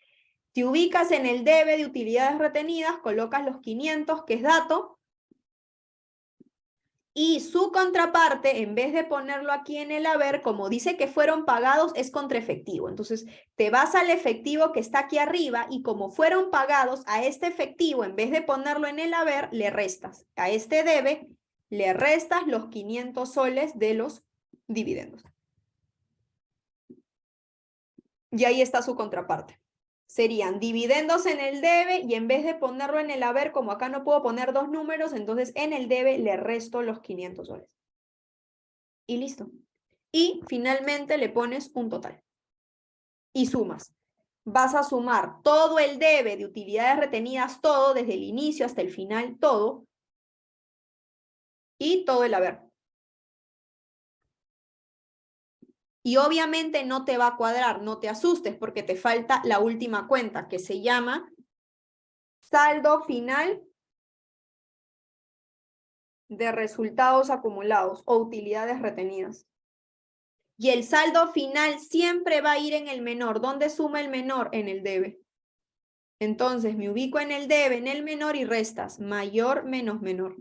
Te ubicas en el debe de utilidades retenidas, colocas los 500, que es dato, y su contraparte, en vez de ponerlo aquí en el haber, como dice que fueron pagados, es contra efectivo. Entonces, te vas al efectivo que está aquí arriba y como fueron pagados a este efectivo, en vez de ponerlo en el haber, le restas. A este debe, le restas los 500 soles de los dividendos. Y ahí está su contraparte. Serían dividendos en el debe y en vez de ponerlo en el haber, como acá no puedo poner dos números, entonces en el debe le resto los 500 soles. Y listo. Y finalmente le pones un total. Y sumas. Vas a sumar todo el debe de utilidades retenidas, todo, desde el inicio hasta el final, todo. Y todo el haber. Y obviamente no te va a cuadrar, no te asustes porque te falta la última cuenta que se llama saldo final de resultados acumulados o utilidades retenidas. Y el saldo final siempre va a ir en el menor. ¿Dónde suma el menor? En el debe. Entonces me ubico en el debe, en el menor y restas mayor menos menor.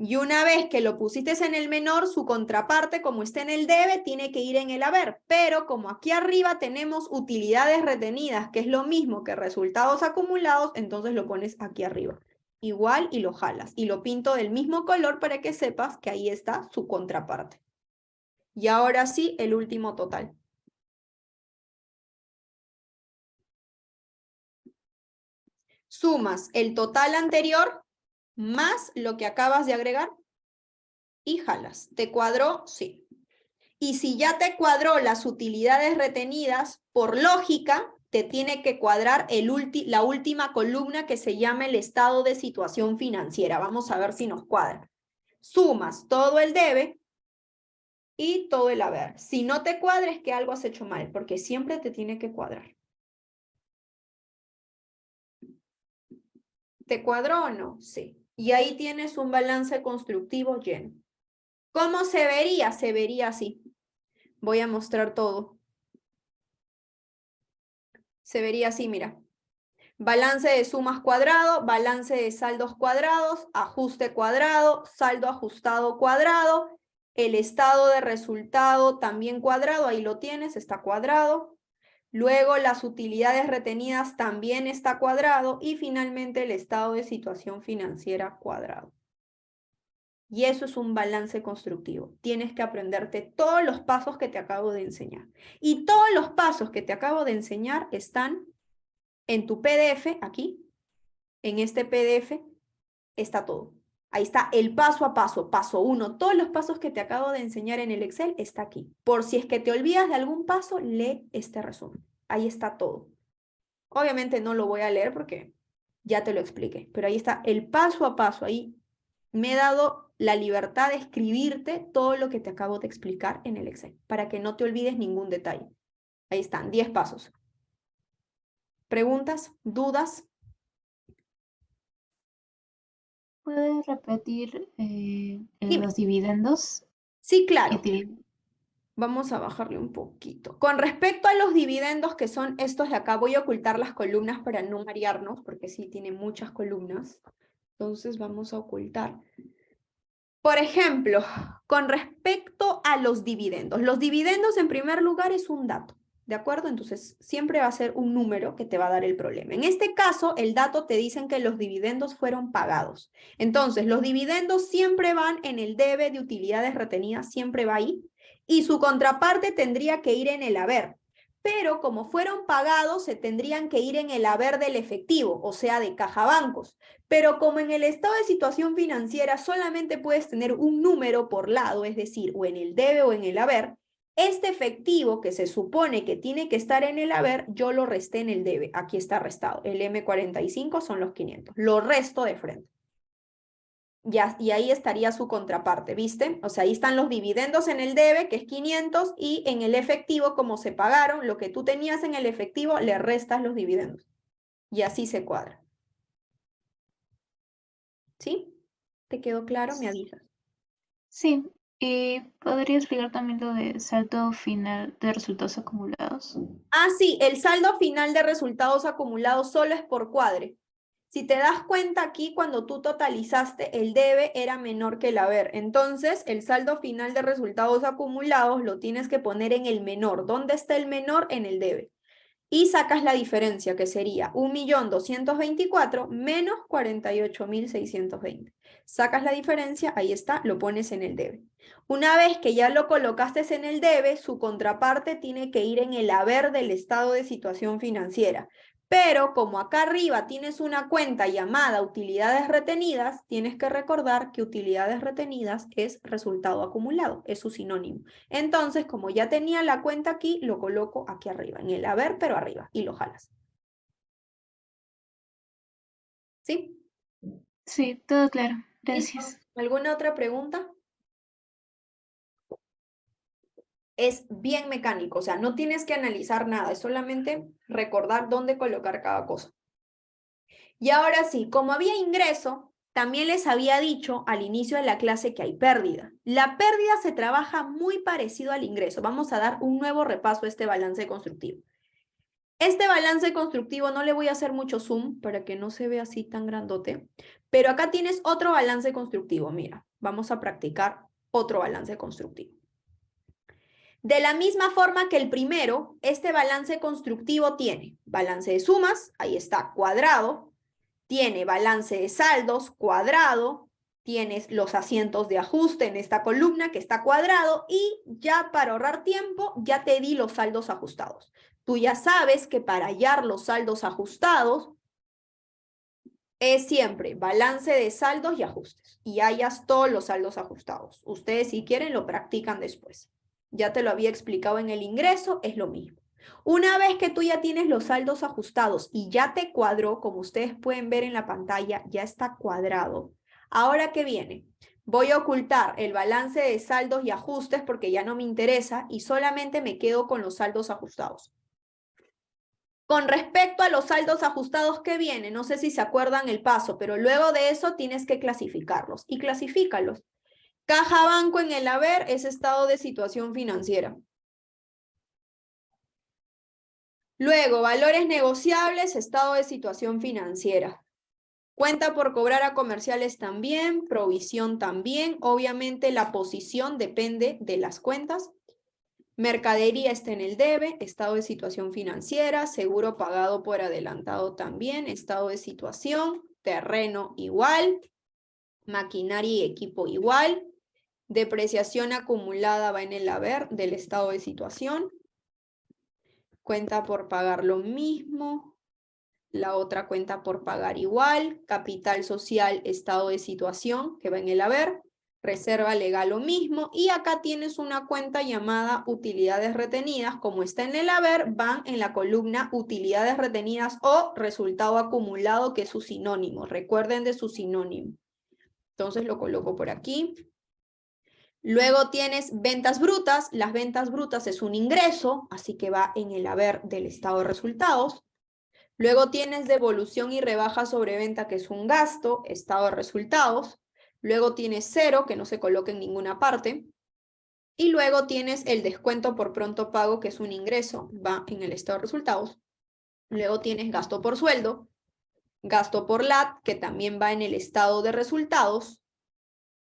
Y una vez que lo pusiste en el menor, su contraparte, como está en el debe, tiene que ir en el haber. Pero como aquí arriba tenemos utilidades retenidas, que es lo mismo que resultados acumulados, entonces lo pones aquí arriba. Igual y lo jalas. Y lo pinto del mismo color para que sepas que ahí está su contraparte. Y ahora sí, el último total. Sumas el total anterior más lo que acabas de agregar y jalas. ¿Te cuadró? Sí. Y si ya te cuadró las utilidades retenidas, por lógica, te tiene que cuadrar la última columna que se llama el estado de situación financiera. Vamos a ver si nos cuadra. Sumas todo el debe y todo el haber. Si no te cuadra es que algo has hecho mal, porque siempre te tiene que cuadrar. ¿Te cuadró o no? Sí. Y ahí tienes un balance constructivo lleno. ¿Cómo se vería? Se vería así. Voy a mostrar todo. Se vería así, mira. Balance de sumas cuadrado, balance de saldos cuadrados, ajuste cuadrado, saldo ajustado cuadrado, el estado de resultado también cuadrado, ahí lo tienes, está cuadrado. Luego las utilidades retenidas también está cuadrado y finalmente el estado de situación financiera cuadrado. Y eso es un balance constructivo. Tienes que aprenderte todos los pasos que te acabo de enseñar. Y todos los pasos que te acabo de enseñar están en tu PDF, aquí, en este PDF, está todo. Ahí está el paso a paso, paso 1. Todos los pasos que te acabo de enseñar en el Excel está aquí. Por si es que te olvidas de algún paso, lee este resumen. Ahí está todo. Obviamente no lo voy a leer porque ya te lo expliqué, pero ahí está el paso a paso. Ahí me he dado la libertad de escribirte todo lo que te acabo de explicar en el Excel, para que no te olvides ningún detalle. Ahí están, 10 pasos. ¿Preguntas? ¿Dudas? ¿Puedes repetir Dime. los dividendos? Sí, claro. Util- Vamos a bajarle un poquito. Con respecto a los dividendos, que son estos de acá, voy a ocultar las columnas para no marearnos, porque sí tiene muchas columnas. Entonces vamos a ocultar. Por ejemplo, con respecto a los dividendos en primer lugar es un dato, ¿de acuerdo? Entonces siempre va a ser un número que te va a dar el problema. En este caso, el dato te dicen que los dividendos fueron pagados. Entonces, los dividendos siempre van en el debe de utilidades retenidas, siempre va ahí, y su contraparte tendría que ir en el haber. Pero como fueron pagados, se tendrían que ir en el haber del efectivo, o sea, de caja bancos. Pero como en el estado de situación financiera solamente puedes tener un número por lado, es decir, o en el debe o en el haber, este efectivo que se supone que tiene que estar en el haber, yo lo resté en el debe. Aquí está restado. El M45 son los 500. Lo resto de frente. Ya, y ahí estaría su contraparte, ¿viste? O sea, ahí están los dividendos en el debe, que es 500, y en el efectivo, como se pagaron, lo que tú tenías en el efectivo, le restas los dividendos. Y así se cuadra. ¿Sí? ¿Te quedó claro? Me avisas. Sí, ¿podría explicar también lo de saldo final de resultados acumulados? Ah, sí, el saldo final de resultados acumulados solo es por cuadre. Si te das cuenta aquí, cuando tú totalizaste, el debe era menor que el haber. Entonces, el saldo final de resultados acumulados lo tienes que poner en el menor. ¿Dónde está el menor? En el debe. Y sacas la diferencia, que sería 1.224.000 menos 48.620. Sacas la diferencia, ahí está, lo pones en el debe. Una vez que ya lo colocaste en el debe, su contraparte tiene que ir en el haber del estado de situación financiera. Pero como acá arriba tienes una cuenta llamada utilidades retenidas, tienes que recordar que utilidades retenidas es resultado acumulado, es su sinónimo. Entonces, como ya tenía la cuenta aquí, lo coloco aquí arriba, en el haber, pero arriba, y lo jalas. ¿Sí? Sí, todo claro. ¿Listo? Gracias. ¿Alguna otra pregunta? Es bien mecánico, o sea, no tienes que analizar nada, es solamente recordar dónde colocar cada cosa. Y ahora sí, como había ingreso, también les había dicho al inicio de la clase que hay pérdida. La pérdida se trabaja muy parecido al ingreso. Vamos a dar un nuevo repaso a este balance constructivo. Este balance constructivo no le voy a hacer mucho zoom para que no se vea así tan grandote, pero acá tienes otro balance constructivo. Mira, vamos a practicar otro balance constructivo. De la misma forma que el primero, este balance constructivo tiene balance de sumas, ahí está, cuadrado, tiene balance de saldos, cuadrado, tienes los asientos de ajuste en esta columna que está cuadrado y ya para ahorrar tiempo ya te di los saldos ajustados. Tú ya sabes que para hallar los saldos ajustados es siempre balance de saldos y ajustes y hallas todos los saldos ajustados. Ustedes si quieren lo practican después. Ya te lo había explicado en el ingreso, es lo mismo. Una vez que tú ya tienes los saldos ajustados y ya te cuadró, como ustedes pueden ver en la pantalla, ya está cuadrado. Ahora, ¿qué viene? Voy a ocultar el balance de saldos y ajustes porque ya no me interesa y solamente me quedo con los saldos ajustados. Con respecto a los saldos ajustados que vienen, no sé si se acuerdan el paso, pero luego de eso tienes que clasificarlos. Y clasifícalos. Caja banco en el haber es estado de situación financiera. Luego, valores negociables, estado de situación financiera. Cuenta por cobrar a comerciales también, provisión también. Obviamente la posición depende de las cuentas. Mercadería está en el debe, estado de situación financiera, seguro pagado por adelantado también, estado de situación, terreno igual, maquinaria y equipo igual, depreciación acumulada va en el haber del estado de situación, cuenta por pagar lo mismo, la otra cuenta por pagar igual, capital social, estado de situación que va en el haber, reserva legal lo mismo, y acá tienes una cuenta llamada utilidades retenidas, como está en el haber, van en la columna utilidades retenidas o resultado acumulado, que es su sinónimo, recuerden de su sinónimo. Entonces lo coloco por aquí. Luego tienes ventas brutas, las ventas brutas es un ingreso, así que va en el haber del estado de resultados. Luego tienes devolución y rebaja sobre venta, que es un gasto, estado de resultados. Luego tienes cero, que no se coloca en ninguna parte. Y luego tienes el descuento por pronto pago, que es un ingreso, va en el estado de resultados. Luego tienes gasto por sueldo, gasto por LAT, que también va en el estado de resultados.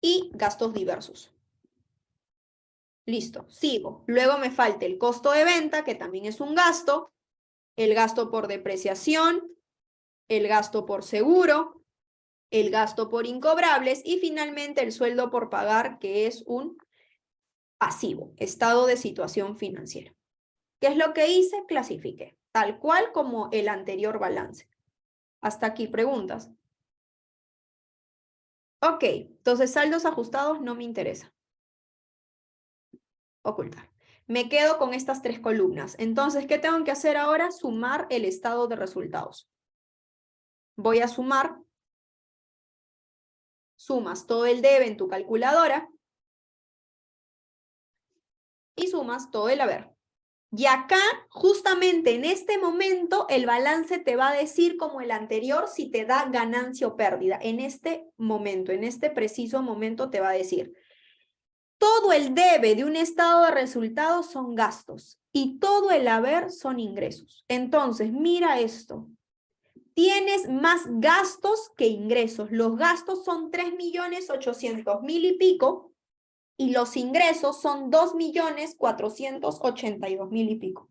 Y gastos diversos. Listo, sigo. Luego me falta el costo de venta, que también es un gasto. El gasto por depreciación. El gasto por seguro. El gasto por incobrables y finalmente el sueldo por pagar, que es un pasivo, estado de situación financiera. ¿Qué es lo que hice? Clasifiqué, tal cual como el anterior balance. Hasta aquí, preguntas. Ok, entonces saldos ajustados no me interesa. Ocultar. Me quedo con estas tres columnas. Entonces, ¿qué tengo que hacer ahora? Sumar el estado de resultados. Voy a sumar. Sumas todo el debe en tu calculadora y sumas todo el haber. Y acá, justamente en este momento, el balance te va a decir, como el anterior, si te da ganancia o pérdida. En este momento, en este preciso momento, te va a decir, todo el debe de un estado de resultados son gastos y todo el haber son ingresos. Entonces, mira esto. Tienes más gastos que ingresos. Los gastos son 3.800.000 y pico y los ingresos son 2.482.000 y pico.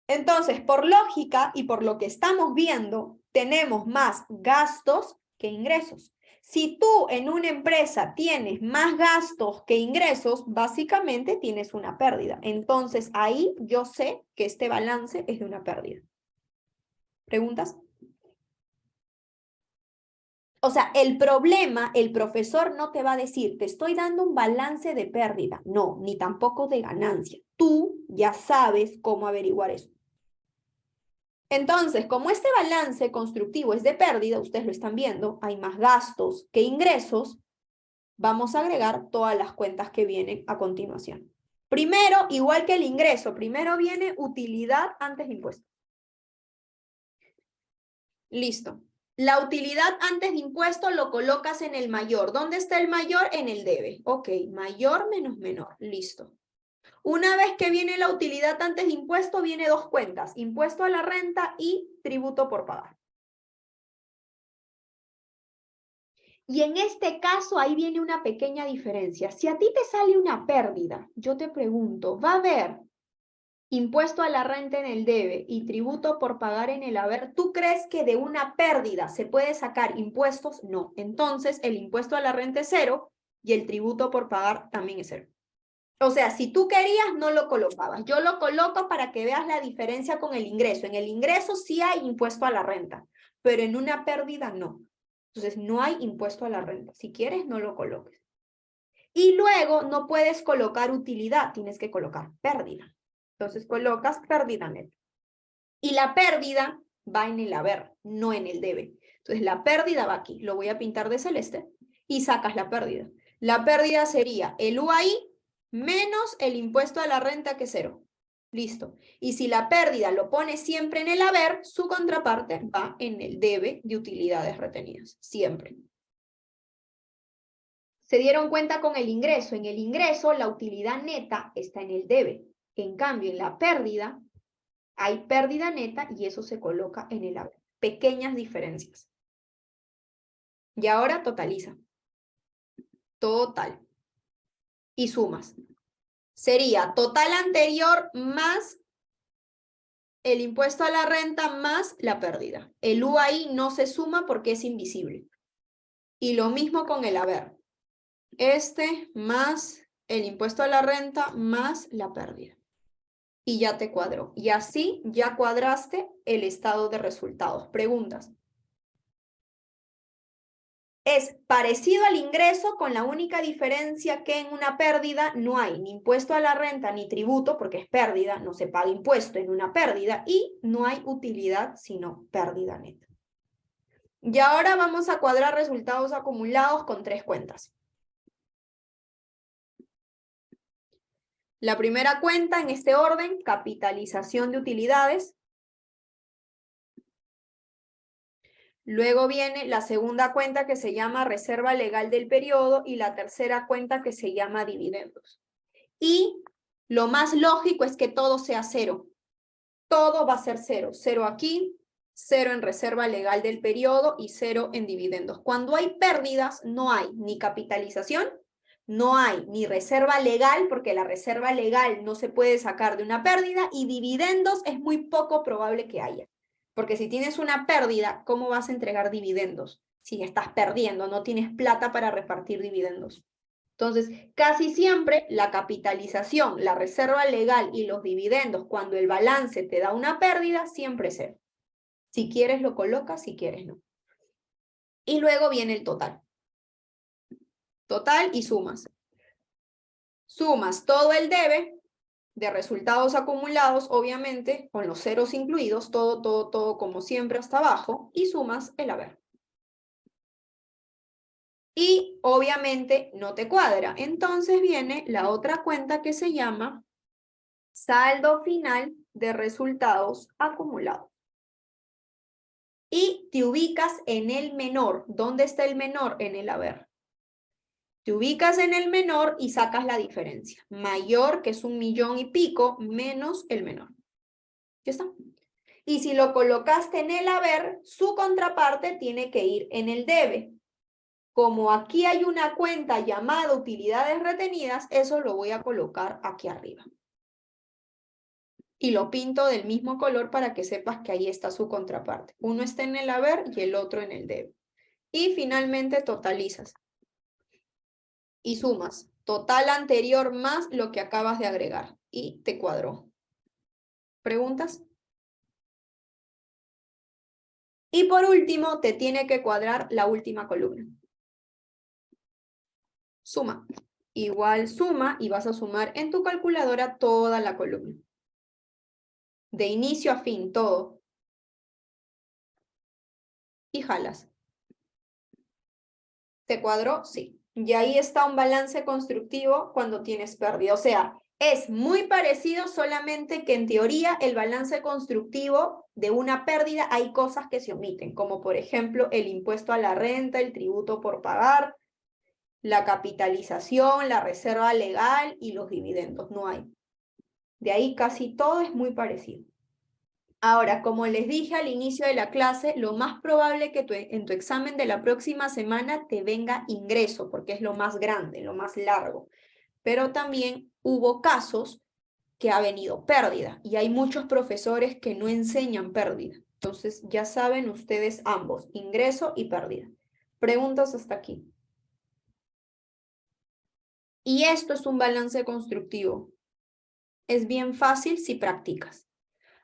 Entonces, por lógica y por lo que estamos viendo, tenemos más gastos que ingresos. Si tú en una empresa tienes más gastos que ingresos, básicamente tienes una pérdida. Entonces, ahí yo sé que este balance es de una pérdida. ¿Preguntas? O sea, el problema, el profesor no te va a decir, te estoy dando un balance de pérdida. No, ni tampoco de ganancia. Tú ya sabes cómo averiguar eso. Entonces, como este balance constructivo es de pérdida, ustedes lo están viendo, hay más gastos que ingresos, vamos a agregar todas las cuentas que vienen a continuación. Primero, igual que el ingreso, primero viene utilidad antes de impuesto. Listo. La utilidad antes de impuesto lo colocas en el mayor. ¿Dónde está el mayor? En el debe. Ok, mayor menos menor. Listo. Una vez que viene la utilidad antes de impuesto, viene dos cuentas. Impuesto a la renta y tributo por pagar. Y en este caso, ahí viene una pequeña diferencia. Si a ti te sale una pérdida, yo te pregunto, ¿va a haber impuesto a la renta en el debe y tributo por pagar en el haber? ¿Tú crees que de una pérdida se puede sacar impuestos? No. Entonces, el impuesto a la renta es cero y el tributo por pagar también es cero. O sea, si tú querías, no lo colocabas. Yo lo coloco para que veas la diferencia con el ingreso. En el ingreso sí hay impuesto a la renta, pero en una pérdida no. Entonces, no hay impuesto a la renta. Si quieres, no lo coloques. Y luego no puedes colocar utilidad, tienes que colocar pérdida. Entonces colocas pérdida neta. Y la pérdida va en el haber, no en el debe. Entonces la pérdida va aquí. Lo voy a pintar de celeste y sacas la pérdida. La pérdida sería el UAI menos el impuesto a la renta, que es cero. Listo. Y si la pérdida lo pone siempre en el haber, su contraparte va en el debe de utilidades retenidas. Siempre. ¿Se dieron cuenta con el ingreso? En el ingreso, la utilidad neta está en el debe. En cambio, en la pérdida, hay pérdida neta y eso se coloca en el haber. Pequeñas diferencias. Y ahora totaliza. Total. Y sumas. Sería total anterior más el impuesto a la renta más la pérdida. El U ahí no se suma porque es invisible. Y lo mismo con el haber. Este más el impuesto a la renta más la pérdida. Y ya te cuadró. Y así ya cuadraste el estado de resultados. Preguntas. Es parecido al ingreso con la única diferencia que en una pérdida no hay ni impuesto a la renta ni tributo porque es pérdida, no se paga impuesto en una pérdida y no hay utilidad sino pérdida neta. Y ahora vamos a cuadrar resultados acumulados con 3 cuentas. La primera cuenta en este orden, capitalización de utilidades. Luego viene la segunda cuenta que se llama reserva legal del periodo y la tercera cuenta que se llama dividendos. Y lo más lógico es que todo sea cero. Todo va a ser cero. Cero aquí, cero en reserva legal del periodo y cero en dividendos. Cuando hay pérdidas no hay ni capitalización, no hay ni reserva legal porque la reserva legal no se puede sacar de una pérdida y dividendos es muy poco probable que haya. Porque si tienes una pérdida, ¿cómo vas a entregar dividendos? Si estás perdiendo, no tienes plata para repartir dividendos. Entonces, casi siempre la capitalización, la reserva legal y los dividendos, cuando el balance te da una pérdida, siempre es cero. Si quieres lo colocas, si quieres no. Y luego viene el total. Total y sumas. Sumas todo el debe de resultados acumulados, obviamente, con los ceros incluidos, todo como siempre hasta abajo, y sumas el haber. Y obviamente no te cuadra. Entonces viene la otra cuenta que se llama saldo final de resultados acumulados. Y te ubicas en el menor. ¿Dónde está el menor? En el haber. Te ubicas en el menor y sacas la diferencia. Mayor, que es 1 millón y pico, menos el menor. Ya está. Y si lo colocaste en el haber, su contraparte tiene que ir en el debe. Como aquí hay una cuenta llamada utilidades retenidas, eso lo voy a colocar aquí arriba. Y lo pinto del mismo color para que sepas que ahí está su contraparte. Uno está en el haber y el otro en el debe. Y finalmente totalizas. Y sumas. Total anterior más lo que acabas de agregar. Y te cuadró. ¿Preguntas? Y por último, te tiene que cuadrar la última columna. Suma. Igual suma y vas a sumar en tu calculadora toda la columna. De inicio a fin, todo. Y jalas. ¿Te cuadró? Sí. Y ahí está un balance constructivo cuando tienes pérdida. O sea, es muy parecido, solamente que en teoría el balance constructivo de una pérdida hay cosas que se omiten, como por ejemplo el impuesto a la renta, el tributo por pagar, la capitalización, la reserva legal y los dividendos. No hay. De ahí casi todo es muy parecido. Ahora, como les dije al inicio de la clase, lo más probable que en tu examen de la próxima semana te venga ingreso, porque es lo más grande, lo más largo. Pero también hubo casos que ha venido pérdida, y hay muchos profesores que no enseñan pérdida. Entonces, ya saben ustedes ambos, ingreso y pérdida. Preguntas hasta aquí. Y esto es un balance constructivo. Es bien fácil si practicas.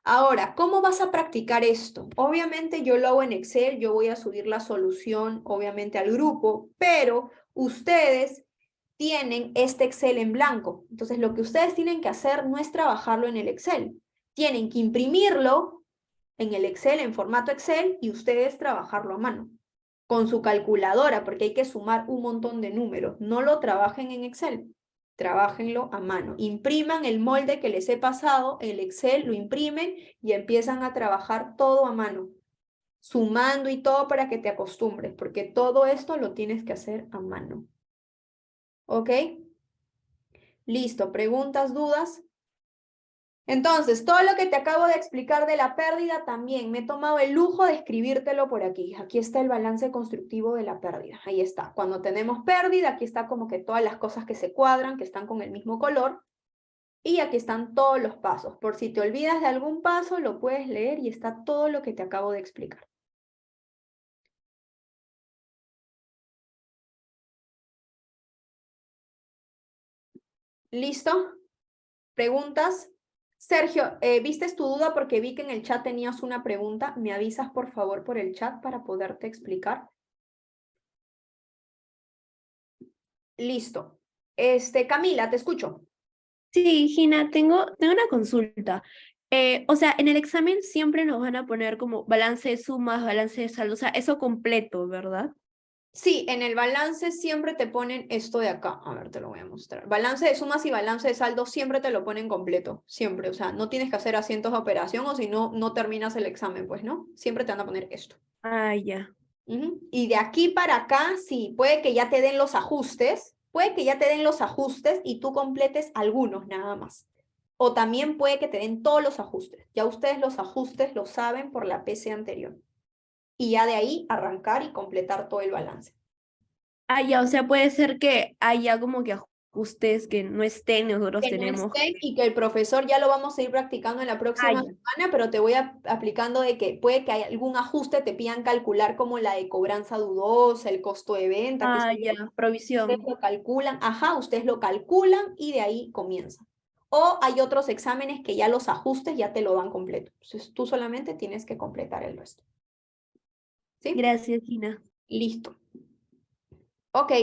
Ahora, ¿cómo vas a practicar esto? Obviamente yo lo hago en Excel, yo voy a subir la solución obviamente al grupo, pero ustedes tienen este Excel en blanco. Entonces lo que ustedes tienen que hacer no es trabajarlo en el Excel. Tienen que imprimirlo en el Excel, en formato Excel, y ustedes trabajarlo a mano con su calculadora, porque hay que sumar un montón de números. No lo trabajen en Excel. Trabájenlo a mano. Impriman el molde que les he pasado, el Excel, lo imprimen y empiezan a trabajar todo a mano, sumando y todo para que te acostumbres, porque todo esto lo tienes que hacer a mano. ¿Ok? Listo. ¿Preguntas, dudas? Entonces, todo lo que te acabo de explicar de la pérdida también me he tomado el lujo de escribírtelo por aquí. Aquí está el balance constructivo de la pérdida. Ahí está. Cuando tenemos pérdida, aquí está como que todas las cosas que se cuadran, que están con el mismo color. Y aquí están todos los pasos. Por si te olvidas de algún paso, lo puedes leer y está todo lo que te acabo de explicar. ¿Listo? ¿Preguntas? Sergio, ¿vistes tu duda? Porque vi que en el chat tenías una pregunta. ¿Me avisas, por favor, por el chat para poderte explicar? Listo. Camila, te escucho. Sí, Gina, tengo una consulta. O sea, en el examen siempre nos van a poner como balance de sumas, balance de saldo, o sea, eso completo, ¿verdad? Sí, en el balance siempre te ponen esto de acá. A ver, te lo voy a mostrar. Balance de sumas y balance de saldo siempre te lo ponen completo. Siempre. O sea, no tienes que hacer asientos de operación o si no, no terminas el examen, pues, ¿no? Siempre te van a poner esto. Ah, ya. Y de aquí para acá, sí, puede que ya te den los ajustes. Puede que ya te den los ajustes y tú completes algunos nada más. O también puede que te den todos los ajustes. Ya ustedes los ajustes los saben por la PC anterior. Y ya de ahí arrancar y completar todo el balance. Ah, ya, o sea, puede ser que haya como que ajustes que no estén, nosotros Que no tenemos. estén y que el profesor ya lo vamos a ir practicando en la próxima semana, pero te voy aplicando de que puede que haya algún ajuste, te pidan calcular como la de cobranza dudosa, el costo de venta, que Ah, ustedes ya, provisión. lo calculan, ajá, ustedes lo calculan y de ahí comienzan. O hay otros exámenes que ya los ajustes ya te lo dan completo. Entonces tú solamente tienes que completar el resto. ¿Sí? Gracias, Gina. Listo. Ok,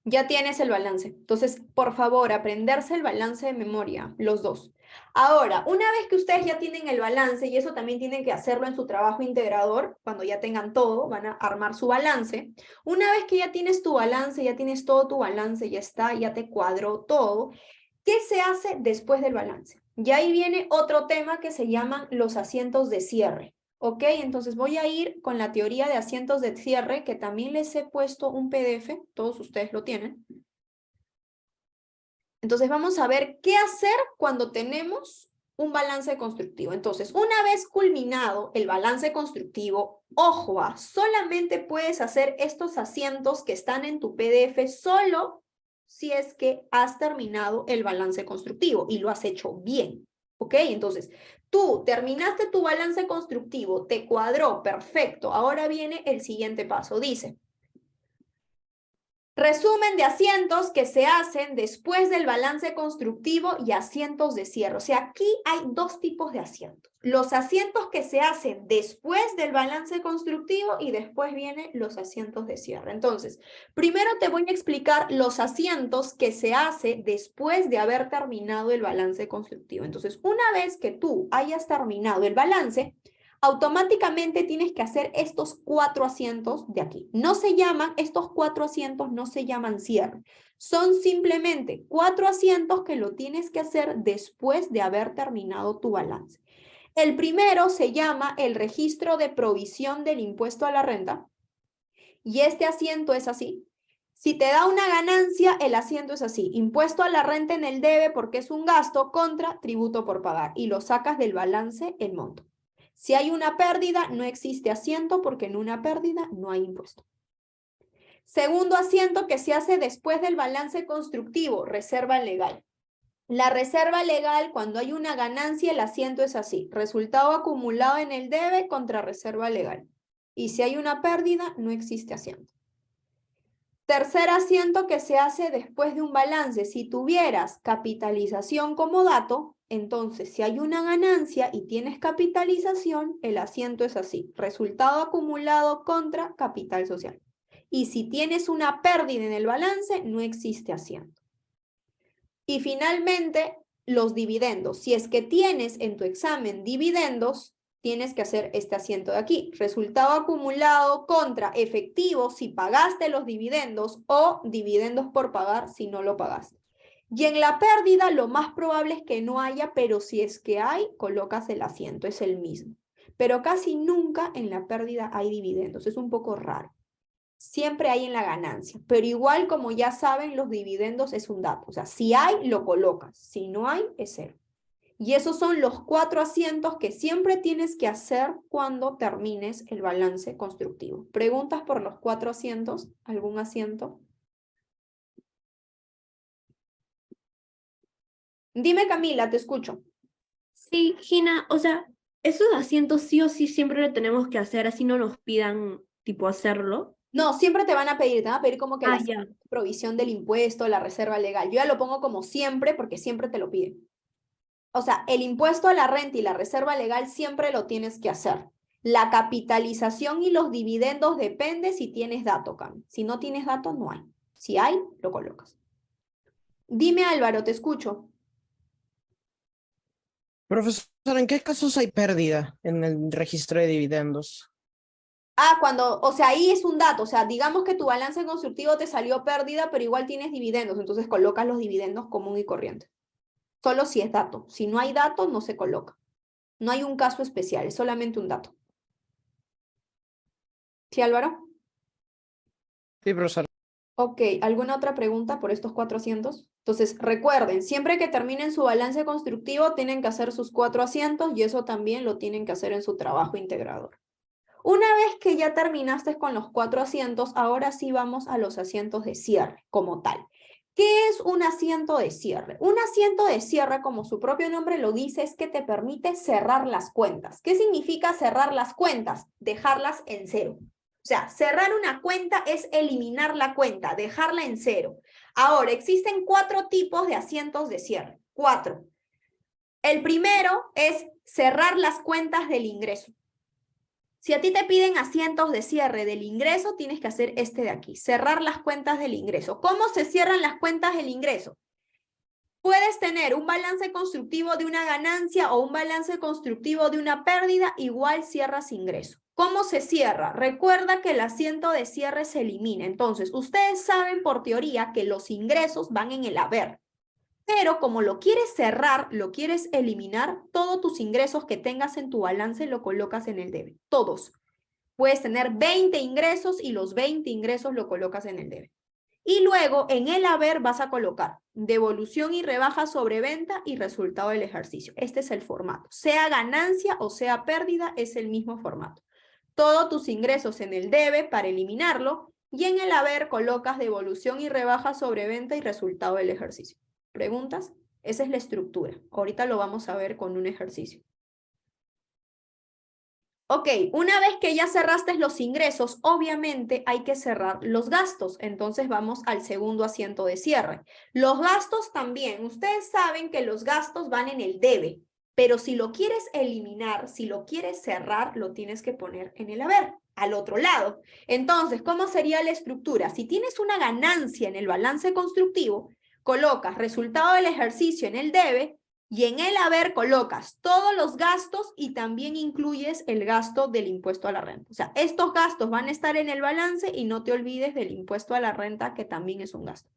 ya tienes el balance. Entonces, por favor, aprenderse el balance de memoria, los dos. Ahora, una vez que ustedes ya tienen el balance, y eso también tienen que hacerlo en su trabajo integrador, cuando ya tengan todo, van a armar su balance. Una vez que ya tienes tu balance, ya tienes todo tu balance, ya está, ya te cuadró todo, ¿qué se hace después del balance? Y ahí viene otro tema que se llaman los asientos de cierre. ¿Ok? Entonces voy a ir con la teoría de asientos de cierre, que también les he puesto un PDF, todos ustedes lo tienen. Entonces vamos a ver qué hacer cuando tenemos un balance constructivo. Entonces, una vez culminado el balance constructivo, ojo, solamente puedes hacer estos asientos que están en tu PDF solo si es que has terminado el balance constructivo y lo has hecho bien. ¿Ok? Entonces, tú terminaste tu balance constructivo, te cuadró, perfecto. Ahora viene el siguiente paso. Dice, resumen de asientos que se hacen después del balance constructivo y asientos de cierre. O sea, aquí hay dos tipos de asientos. Los asientos que se hacen después del balance constructivo y después vienen los asientos de cierre. Entonces, primero te voy a explicar los asientos que se hace después de haber terminado el balance constructivo. Entonces, una vez que tú hayas terminado el balance, automáticamente tienes que hacer estos 4 asientos de aquí. Estos 4 asientos no se llaman cierre. Son simplemente 4 asientos que lo tienes que hacer después de haber terminado tu balance. El primero se llama el registro de provisión del impuesto a la renta. Y este asiento es así. Si te da una ganancia, el asiento es así. Impuesto a la renta en el debe porque es un gasto contra tributo por pagar. Y lo sacas del balance el monto. Si hay una pérdida, no existe asiento porque en una pérdida no hay impuesto. Segundo asiento que se hace después del balance constructivo, reserva legal. La reserva legal, cuando hay una ganancia, el asiento es así. Resultado acumulado en el debe contra reserva legal. Y si hay una pérdida, no existe asiento. Tercer asiento que se hace después de un balance. Si tuvieras capitalización como dato, entonces si hay una ganancia y tienes capitalización, el asiento es así. Resultado acumulado contra capital social. Y si tienes una pérdida en el balance, no existe asiento. Y finalmente, los dividendos. Si es que tienes en tu examen dividendos, tienes que hacer este asiento de aquí. Resultado acumulado contra efectivo si pagaste los dividendos o dividendos por pagar si no lo pagaste. Y en la pérdida lo más probable es que no haya, pero si es que hay, colocas el asiento, es el mismo. Pero casi nunca en la pérdida hay dividendos, es un poco raro. Siempre hay en la ganancia, pero igual como ya saben, los dividendos es un dato. O sea, si hay, lo colocas, si no hay, es cero. Y esos son los 4 asientos que siempre tienes que hacer cuando termines el balance constructivo. ¿Preguntas por los 4 asientos? ¿Algún asiento? Dime, Camila, te escucho. Sí, Gina, o sea, esos asientos sí o sí siempre lo tenemos que hacer, así no nos pidan, tipo, hacerlo. No, siempre te van a pedir como que la Ya. provisión del impuesto, la reserva legal. Yo ya lo pongo como siempre porque siempre te lo piden. O sea, el impuesto a la renta y la reserva legal siempre lo tienes que hacer. La capitalización y los dividendos depende si tienes dato, Cami. Si no tienes datos, no hay. Si hay, lo colocas. Dime, Álvaro, te escucho. Profesora, ¿en qué casos hay pérdida en el registro de dividendos? O sea, ahí es un dato, o sea, digamos que tu balance constructivo te salió pérdida, pero igual tienes dividendos, entonces colocas los dividendos común y corriente. Solo si es dato. Si no hay dato, no se coloca. No hay un caso especial, es solamente un dato. ¿Sí, Álvaro? Sí, profesora. Ok, ¿alguna otra pregunta por estos 4 asientos? Entonces, recuerden, siempre que terminen su balance constructivo, tienen que hacer sus 4 asientos y eso también lo tienen que hacer en su trabajo integrador. Una vez que ya terminaste con los 4 asientos, ahora sí vamos a los asientos de cierre como tal. ¿Qué es un asiento de cierre? Un asiento de cierre, como su propio nombre lo dice, es que te permite cerrar las cuentas. ¿Qué significa cerrar las cuentas? Dejarlas en cero. O sea, cerrar una cuenta es eliminar la cuenta, dejarla en cero. Ahora, existen 4 tipos de asientos de cierre. 4. El primero es cerrar las cuentas del ingreso. Si a ti te piden asientos de cierre del ingreso, tienes que hacer este de aquí, cerrar las cuentas del ingreso. ¿Cómo se cierran las cuentas del ingreso? Puedes tener un balance constructivo de una ganancia o un balance constructivo de una pérdida, igual cierras ingreso. ¿Cómo se cierra? Recuerda que el asiento de cierre se elimina. Entonces, ustedes saben por teoría que los ingresos van en el haber. Pero como lo quieres cerrar, lo quieres eliminar, todos tus ingresos que tengas en tu balance lo colocas en el debe. Todos. Puedes tener 20 ingresos y los 20 ingresos lo colocas en el debe. Y luego en el haber vas a colocar devolución y rebaja sobre venta y resultado del ejercicio. Este es el formato. Sea ganancia o sea pérdida, es el mismo formato. Todos tus ingresos en el debe para eliminarlo y en el haber colocas devolución y rebaja sobre venta y resultado del ejercicio. ¿Preguntas? Esa es la estructura. Ahorita lo vamos a ver con un ejercicio. Ok, una vez que ya cerraste los ingresos, obviamente hay que cerrar los gastos. Entonces vamos al segundo asiento de cierre. Los gastos también. Ustedes saben que los gastos van en el debe, pero si lo quieres eliminar, si lo quieres cerrar, lo tienes que poner en el haber, al otro lado. Entonces, ¿cómo sería la estructura? Si tienes una ganancia en el balance constructivo, colocas resultado del ejercicio en el debe y en el haber colocas todos los gastos y también incluyes el gasto del impuesto a la renta. O sea, estos gastos van a estar en el balance y no te olvides del impuesto a la renta, que también es un gasto.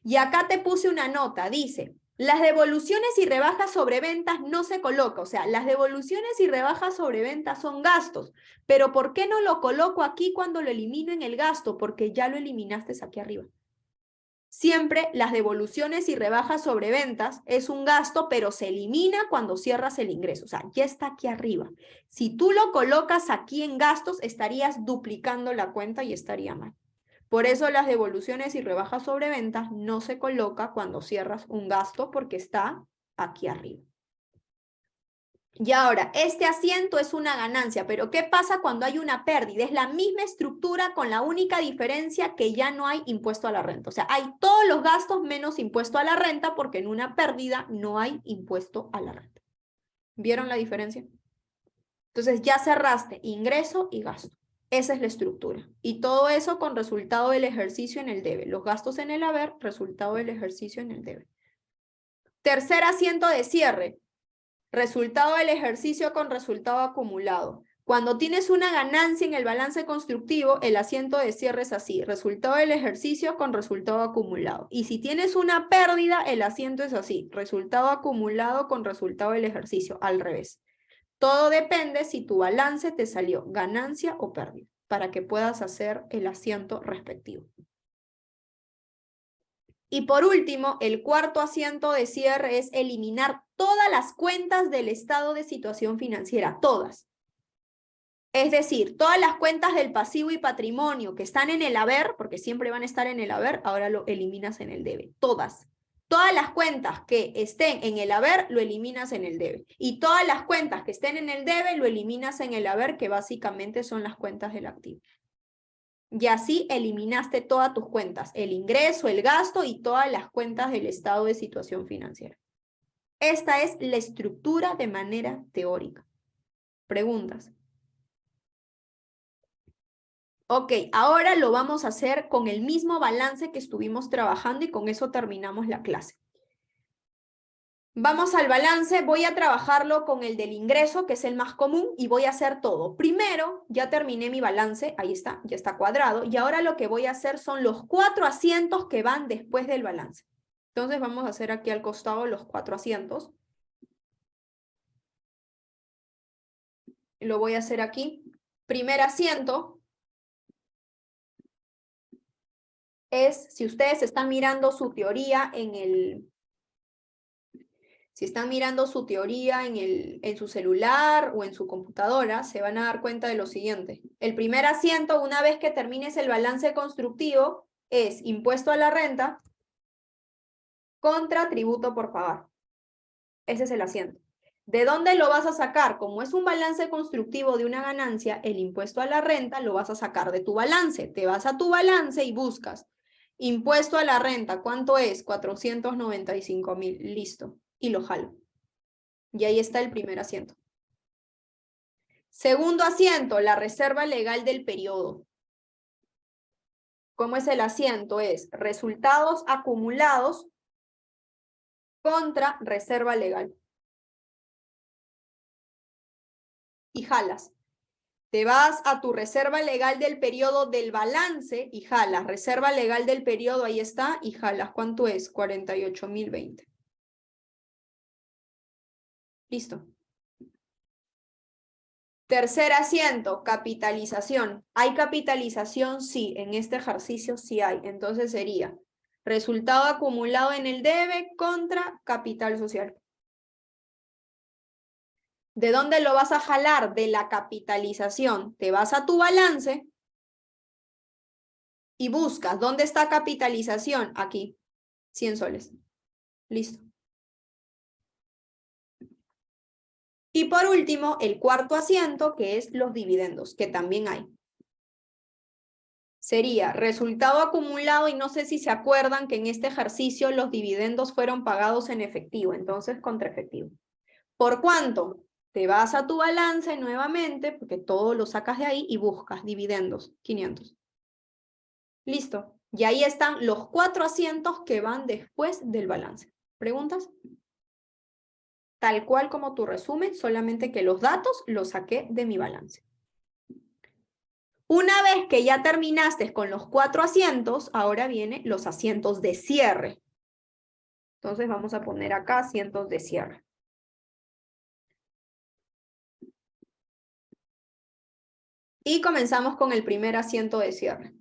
Y acá te puse una nota, dice, las devoluciones y rebajas sobre ventas no se coloca. O sea, las devoluciones y rebajas sobre ventas son gastos. Pero ¿por qué no lo coloco aquí cuando lo elimino en el gasto? Porque ya lo eliminaste aquí arriba. Siempre las devoluciones y rebajas sobre ventas es un gasto, pero se elimina cuando cierras el ingreso. O sea, ya está aquí arriba. Si tú lo colocas aquí en gastos, estarías duplicando la cuenta y estaría mal. Por eso las devoluciones y rebajas sobre ventas no se coloca cuando cierras un gasto porque está aquí arriba. Y ahora, este asiento es una ganancia, pero ¿qué pasa cuando hay una pérdida? Es la misma estructura con la única diferencia que ya no hay impuesto a la renta. O sea, hay todos los gastos menos impuesto a la renta porque en una pérdida no hay impuesto a la renta. ¿Vieron la diferencia? Entonces ya cerraste ingreso y gasto. Esa es la estructura. Y todo eso con resultado del ejercicio en el debe. Los gastos en el haber, resultado del ejercicio en el debe. Tercer asiento de cierre. Resultado del ejercicio con resultado acumulado. Cuando tienes una ganancia en el balance constructivo, el asiento de cierre es así, resultado del ejercicio con resultado acumulado. Y si tienes una pérdida, el asiento es así, resultado acumulado con resultado del ejercicio, al revés. Todo depende si tu balance te salió ganancia o pérdida, para que puedas hacer el asiento respectivo. Y por último, el cuarto asiento de cierre es eliminar todas las cuentas del estado de situación financiera, todas. Es decir, todas las cuentas del pasivo y patrimonio que están en el haber, porque siempre van a estar en el haber, ahora lo eliminas en el debe. Todas. Todas las cuentas que estén en el haber, lo eliminas en el debe. Y todas las cuentas que estén en el debe, lo eliminas en el haber, que básicamente son las cuentas del activo. Y así eliminaste todas tus cuentas, el ingreso, el gasto y todas las cuentas del estado de situación financiera. Esta es la estructura de manera teórica. Preguntas. Ok, ahora lo vamos a hacer con el mismo balance que estuvimos trabajando y con eso terminamos la clase. Vamos al balance, voy a trabajarlo con el del ingreso, que es el más común, y voy a hacer todo. Primero, ya terminé mi balance, ahí está, ya está cuadrado, y ahora lo que voy a hacer son los 4 asientos que van después del balance. Entonces vamos a hacer aquí al costado los 4 asientos. Lo voy a hacer aquí. Primer asiento es, si ustedes están mirando su teoría en el... Si están mirando su teoría en su celular o en su computadora, se van a dar cuenta de lo siguiente. El primer asiento, una vez que termines el balance constructivo, es impuesto a la renta contra tributo por pagar. Ese es el asiento. ¿De dónde lo vas a sacar? Como es un balance constructivo de una ganancia, el impuesto a la renta lo vas a sacar de tu balance. Te vas a tu balance y buscas impuesto a la renta. ¿Cuánto es? 495.000. Listo. Y lo jalo. Y ahí está el primer asiento. Segundo asiento, la reserva legal del periodo. ¿Cómo es el asiento? Es resultados acumulados contra reserva legal. Y jalas. Te vas a tu reserva legal del periodo del balance y jalas. Reserva legal del periodo, ahí está, y jalas. ¿Cuánto es? 48.020. Listo. Tercer asiento, capitalización. ¿Hay capitalización? Sí, en este ejercicio sí hay. Entonces sería resultado acumulado en el debe contra capital social. ¿De dónde lo vas a jalar? De la capitalización. Te vas a tu balance y buscas. ¿Dónde está capitalización? Aquí. 100 soles. Listo. Y por último, el cuarto asiento, que es los dividendos, que también hay. Sería resultado acumulado, y no sé si se acuerdan que en este ejercicio los dividendos fueron pagados en efectivo, entonces contra efectivo. ¿Por cuánto? Te vas a tu balance nuevamente, porque todo lo sacas de ahí, y buscas dividendos, 500. Listo. Y ahí están los 4 asientos que van después del balance. ¿Preguntas? Tal cual como tu resumen, solamente que los datos los saqué de mi balance. Una vez que ya terminaste con los 4 asientos, ahora vienen los asientos de cierre. Entonces vamos a poner acá asientos de cierre. Y comenzamos con el primer asiento de cierre.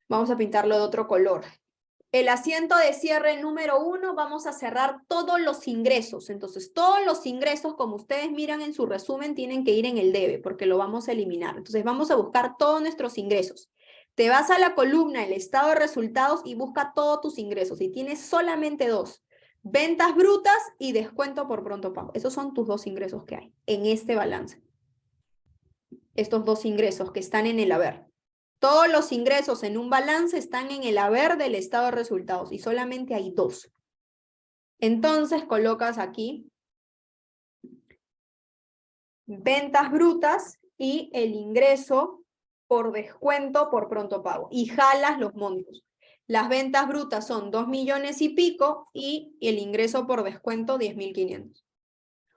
Vamos a pintarlo de otro color. El asiento de cierre número 1, vamos a cerrar todos los ingresos. Entonces, todos los ingresos, como ustedes miran en su resumen, tienen que ir en el debe, porque lo vamos a eliminar. Entonces, vamos a buscar todos nuestros ingresos. Te vas a la columna, el estado de resultados, y busca todos tus ingresos. Y tienes solamente 2. Ventas brutas y descuento por pronto pago. Esos son tus 2 ingresos que hay en este balance. Estos 2 ingresos que están en el haber. Todos los ingresos en un balance están en el haber del estado de resultados y solamente hay 2. Entonces colocas aquí ventas brutas y el ingreso por descuento por pronto pago y jalas los montos. Las ventas brutas son 2 millones y pico y el ingreso por descuento 10.500.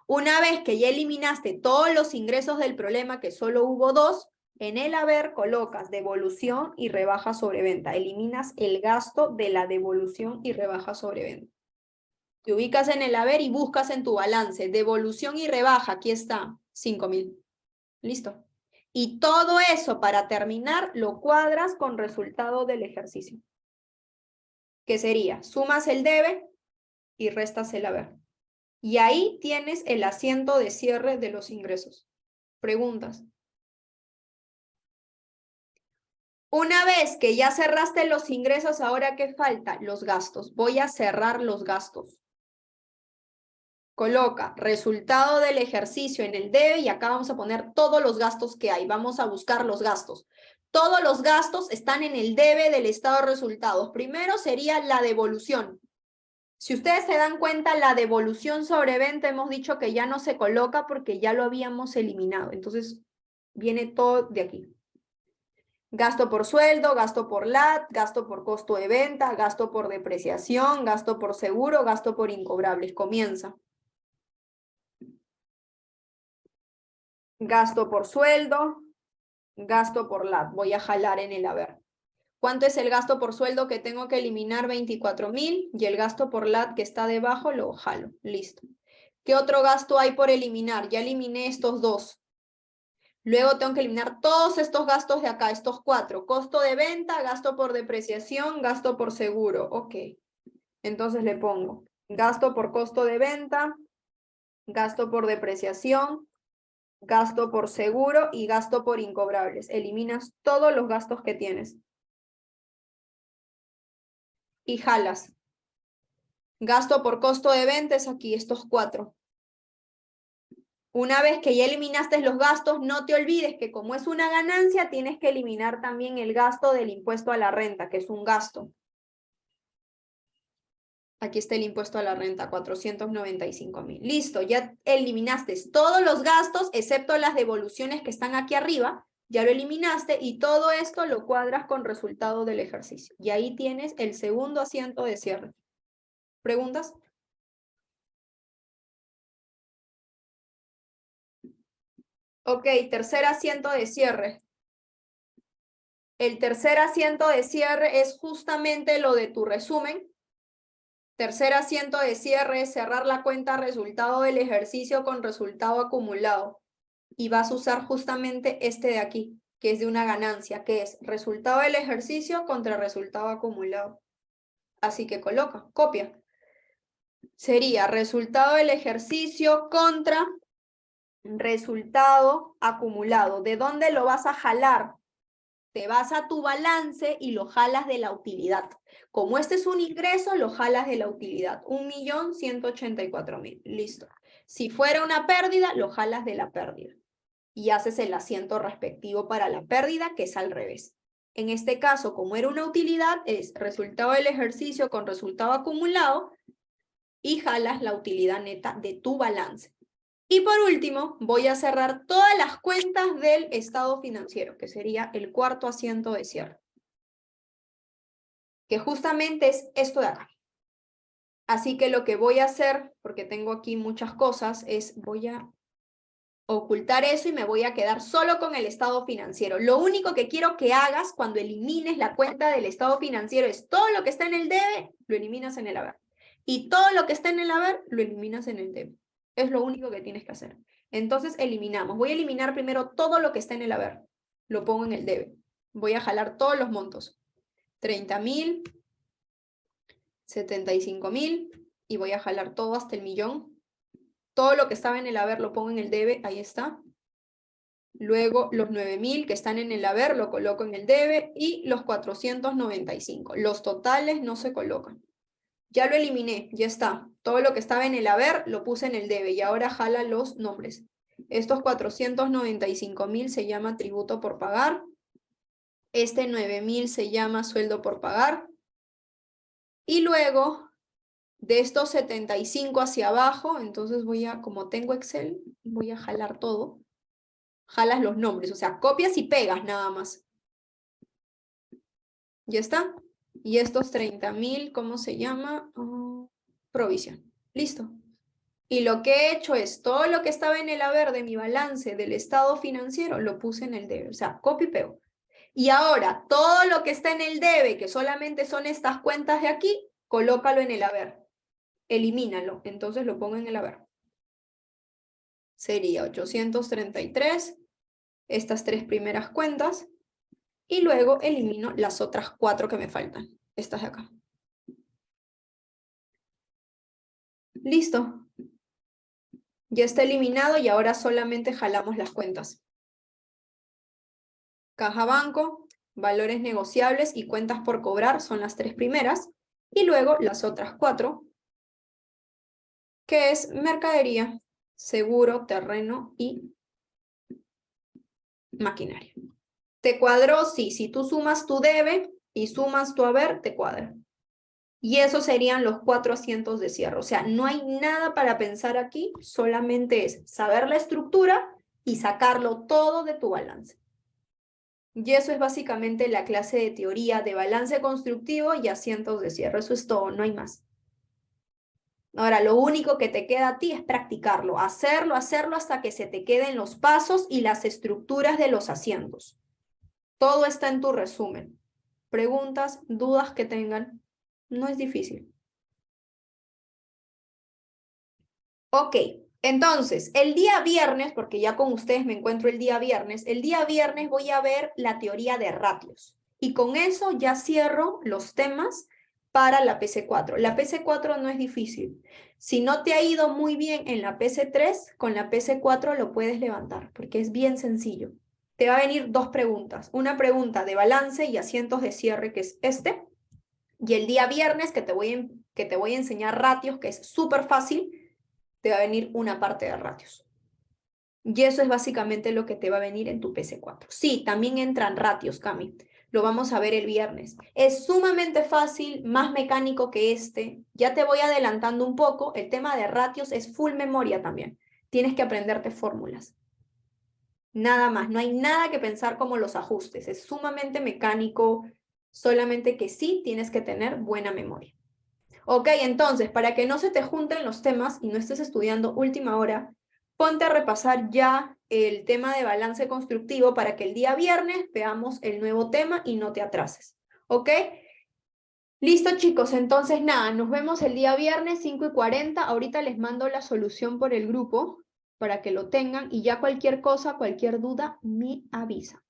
Una vez que ya eliminaste todos los ingresos del problema, que solo hubo 2, en el haber colocas devolución y rebaja sobre venta. Eliminas el gasto de la devolución y rebaja sobre venta. Te ubicas en el haber y buscas en tu balance. Devolución y rebaja, aquí está, 5.000. Listo. Y todo eso, para terminar, lo cuadras con resultado del ejercicio. Que sería, sumas el debe y restas el haber. Y ahí tienes el asiento de cierre de los ingresos. Preguntas. Una vez que ya cerraste los ingresos, ¿ahora qué falta? Los gastos. Voy a cerrar los gastos. Coloca resultado del ejercicio en el debe y acá vamos a poner todos los gastos que hay. Vamos a buscar los gastos. Todos los gastos están en el debe del estado de resultados. Primero sería la devolución. Si ustedes se dan cuenta, la devolución sobre venta hemos dicho que ya no se coloca porque ya lo habíamos eliminado. Entonces, viene todo de aquí. Gasto por sueldo, gasto por LAT, gasto por costo de venta, gasto por depreciación, gasto por seguro, gasto por incobrables. Comienza. Gasto por sueldo, gasto por LAT. Voy a jalar en el haber. ¿Cuánto es el gasto por sueldo que tengo que eliminar? 24.000. Y el gasto por LAT que está debajo lo jalo. Listo. ¿Qué otro gasto hay por eliminar? Ya eliminé estos 2. Luego tengo que eliminar todos estos gastos de acá, estos 4. Costo de venta, gasto por depreciación, gasto por seguro. Ok. Entonces le pongo gasto por costo de venta, gasto por depreciación, gasto por seguro y gasto por incobrables. Eliminas todos los gastos que tienes. Y jalas. Gasto por costo de venta es aquí, estos 4. Una vez que ya eliminaste los gastos, no te olvides que como es una ganancia, tienes que eliminar también el gasto del impuesto a la renta, que es un gasto. Aquí está el impuesto a la renta, 495.000. Listo, ya eliminaste todos los gastos, excepto las devoluciones que están aquí arriba. Ya lo eliminaste y todo esto lo cuadras con resultado del ejercicio. Y ahí tienes el segundo asiento de cierre. ¿Preguntas? Ok, tercer asiento de cierre. El tercer asiento de cierre es justamente lo de tu resumen. Tercer asiento de cierre es cerrar la cuenta resultado del ejercicio con resultado acumulado. Y vas a usar justamente este de aquí, que es de una ganancia, que es resultado del ejercicio contra resultado acumulado. Así que coloca, copia. Sería resultado del ejercicio contra resultado acumulado. ¿De dónde lo vas a jalar? Te vas a tu balance y lo jalas de la utilidad. Como este es un ingreso, lo jalas de la utilidad. 1.184.000. Listo. Si fuera una pérdida, lo jalas de la pérdida. Y haces el asiento respectivo para la pérdida, que es al revés. En este caso, como era una utilidad, es resultado del ejercicio con resultado acumulado y jalas la utilidad neta de tu balance. Y por último, voy a cerrar todas las cuentas del estado financiero, que sería el cuarto asiento de cierre. Que justamente es esto de acá. Así que lo que voy a hacer, porque tengo aquí muchas cosas, es voy a ocultar eso y me voy a quedar solo con el estado financiero. Lo único que quiero que hagas cuando elimines la cuenta del estado financiero es todo lo que está en el debe, lo eliminas en el haber. Y todo lo que está en el haber, lo eliminas en el debe. Es lo único que tienes que hacer. Entonces eliminamos. Voy a eliminar primero todo lo que está en el haber. Lo pongo en el debe. Voy a jalar todos los montos. 30.000, 75.000 y voy a jalar todo hasta el millón. Todo lo que estaba en el haber lo pongo en el debe. Ahí está. Luego los 9.000 que están en el haber lo coloco en el debe y los 495. Los totales no se colocan. Ya lo eliminé, ya está. Todo lo que estaba en el haber lo puse en el debe y ahora jala los nombres. Estos 495.000 se llama tributo por pagar. Este 9.000 se llama sueldo por pagar. Y luego, de estos 75 hacia abajo, entonces voy a, como tengo Excel, voy a jalar todo. Jalas los nombres, o sea, copias y pegas nada más. ¿Ya está? Y estos 30.000, ¿cómo se llama? Provisión. Listo. Y lo que he hecho es, todo lo que estaba en el haber de mi balance del estado financiero, lo puse en el debe. O sea, copy y pego. Y ahora, todo lo que está en el debe, que solamente son estas cuentas de aquí, colócalo en el haber. Elimínalo. Entonces lo pongo en el haber. Sería 833, estas 3 primeras cuentas, y luego elimino las otras 4 que me faltan. Estas de acá. Listo. Ya está eliminado y ahora solamente jalamos las cuentas. Caja banco, valores negociables y cuentas por cobrar son las 3 primeras. Y luego las otras 4, que es mercadería, seguro, terreno y maquinaria. ¿Te cuadró? Sí. Si tú sumas tu debe y sumas tu haber, te cuadra. Y esos serían los 4 asientos de cierre. O sea, no hay nada para pensar aquí, solamente es saber la estructura y sacarlo todo de tu balance. Y eso es básicamente la clase de teoría de balance constructivo y asientos de cierre. Eso es todo, no hay más. Ahora, lo único que te queda a ti es practicarlo, hacerlo hasta que se te queden los pasos y las estructuras de los asientos. Todo está en tu resumen. Preguntas, dudas que tengan. No es difícil. Ok, entonces, el día viernes, porque ya con ustedes me encuentro el día viernes voy a ver la teoría de ratios. Y con eso ya cierro los temas para la PC4. La PC4 no es difícil. Si no te ha ido muy bien en la PC3, con la PC4 lo puedes levantar, porque es bien sencillo. Te va a venir 2 preguntas. Una pregunta de balance y asientos de cierre, que es este. Y el día viernes, que te voy a enseñar ratios, que es súper fácil, te va a venir una parte de ratios. Y eso es básicamente lo que te va a venir en tu PC4. Sí, también entran ratios, Cami. Lo vamos a ver el viernes. Es sumamente fácil, más mecánico que este. Ya te voy adelantando un poco. El tema de ratios es full memoria también. Tienes que aprenderte fórmulas. Nada más. No hay nada que pensar como los ajustes. Es sumamente mecánico. Solamente que sí tienes que tener buena memoria. Ok, entonces, para que no se te junten los temas y no estés estudiando última hora, ponte a repasar ya el tema de balance constructivo para que el día viernes veamos el nuevo tema y no te atrases. ¿Ok? Listo, chicos. Entonces, nada, nos vemos el día viernes 5:40. Ahorita les mando la solución por el grupo para que lo tengan y ya cualquier cosa, cualquier duda, me avisa.